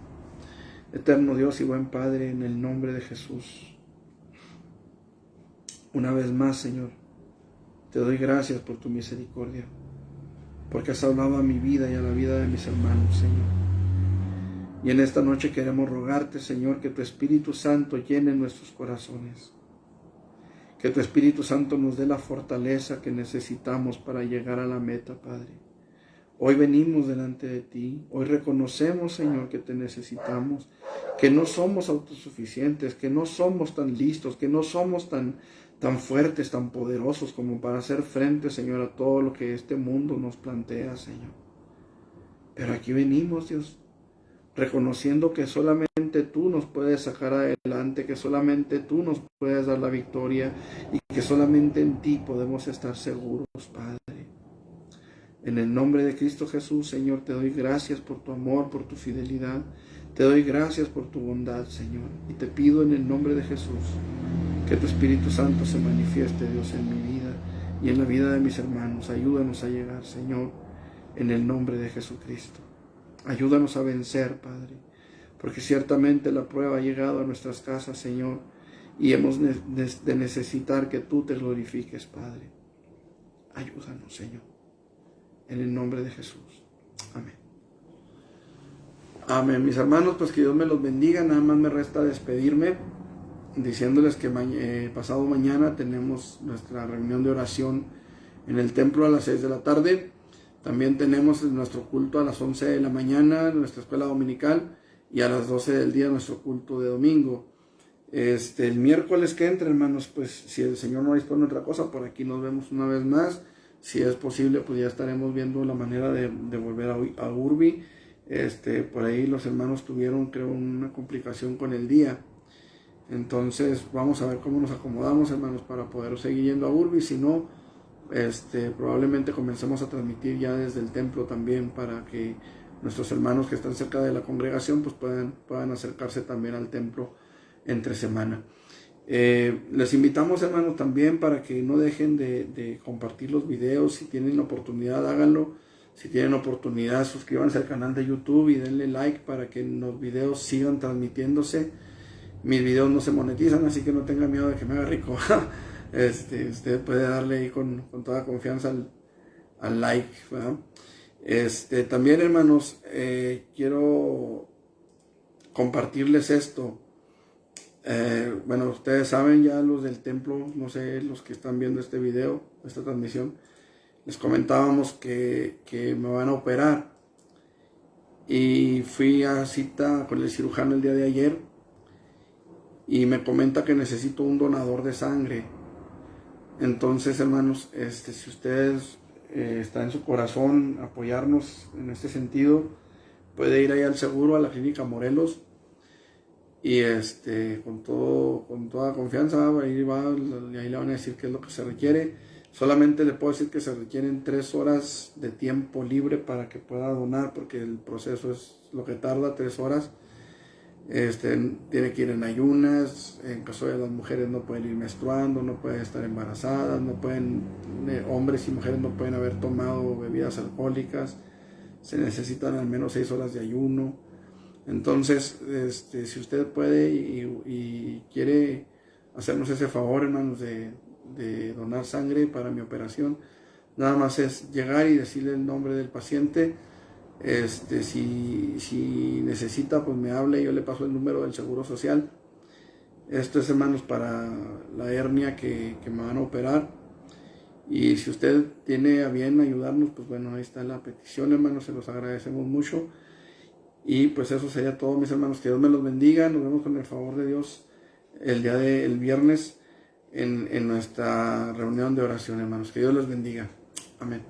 Eterno Dios y buen Padre, en el nombre de Jesús, una vez más, Señor, te doy gracias por tu misericordia, porque has hablado a mi vida y a la vida de mis hermanos, Señor. Y en esta noche queremos rogarte, Señor, que tu Espíritu Santo llene nuestros corazones, que tu Espíritu Santo nos dé la fortaleza que necesitamos para llegar a la meta, Padre. Hoy venimos delante de ti, hoy reconocemos, Señor, que te necesitamos, que no somos autosuficientes, que no somos tan listos, que no somos tan fuertes, tan poderosos como para hacer frente, Señor, a todo lo que este mundo nos plantea, Señor. Pero aquí venimos, Dios, reconociendo que solamente tú nos puedes sacar adelante, que solamente tú nos puedes dar la victoria y que solamente en ti podemos estar seguros, Padre. En el nombre de Cristo Jesús, Señor, te doy gracias por tu amor, por tu fidelidad. Te doy gracias por tu bondad, Señor. Y te pido en el nombre de Jesús que tu Espíritu Santo se manifieste, Dios, en mi vida y en la vida de mis hermanos. Ayúdanos a llegar, Señor, en el nombre de Jesucristo. Ayúdanos a vencer, Padre, porque ciertamente la prueba ha llegado a nuestras casas, Señor, y hemos de necesitar que tú te glorifiques, Padre. Ayúdanos, Señor. En el nombre de Jesús. Amén. Amén. Mis hermanos, pues que Dios me los bendiga. Nada más me resta despedirme diciéndoles que pasado mañana tenemos nuestra reunión de oración en el templo a las 6 de la tarde. También tenemos nuestro culto a las 11 de la mañana, nuestra escuela dominical, y a las 12 del día nuestro culto de domingo. El miércoles que entra, hermanos, pues si el Señor no dispone otra cosa, por aquí nos vemos una vez más. Si es posible, pues ya estaremos viendo la manera de volver a Urbi. Por ahí los hermanos tuvieron, creo, una complicación con el día. Entonces vamos a ver cómo nos acomodamos, hermanos, para poder seguir yendo a Urbi. Si no, probablemente comencemos a transmitir ya desde el templo también, para que nuestros hermanos que están cerca de la congregación pues puedan acercarse también al templo entre semana. Les invitamos, hermanos, también para que no dejen de compartir los videos. Si tienen la oportunidad, háganlo. Si tienen oportunidad, suscríbanse al canal de YouTube y denle like para que los videos sigan transmitiéndose. Mis videos no se monetizan, así que no tengan miedo de que me haga rico. Usted puede darle ahí con toda confianza al like, ¿verdad? También, hermanos, quiero compartirles esto. Bueno, ustedes saben ya, los del templo, no sé, los que están viendo este video, esta transmisión, les comentábamos que me van a operar. Y fui a cita con el cirujano el día de ayer y me comenta que necesito un donador de sangre. Entonces, hermanos, si ustedes está en su corazón apoyarnos en este sentido, puede ir ahí al seguro, a la clínica Morelos, y con toda confianza, ahí le van a decir qué es lo que se requiere. Solamente le puedo decir que se requieren 3 horas de tiempo libre para que pueda donar, porque el proceso es lo que tarda, 3 horas. Tiene que ir en ayunas. En caso de las mujeres no pueden ir menstruando, no pueden estar embarazadas, no pueden, hombres y mujeres no pueden haber tomado bebidas alcohólicas. Se necesitan al menos 6 horas de ayuno. Entonces, si usted puede y quiere hacernos ese favor, hermanos, de donar sangre para mi operación, nada más es llegar y decirle el nombre del paciente. Si necesita, pues me hable, yo le paso el número del Seguro Social. Esto es, hermanos, para la hernia que me van a operar. Y si usted tiene a bien ayudarnos, pues bueno, ahí está la petición, hermanos, se los agradecemos mucho. Y pues eso sería todo, mis hermanos, que Dios me los bendiga. Nos vemos con el favor de Dios el viernes en nuestra reunión de oración, hermanos. Que Dios los bendiga. Amén.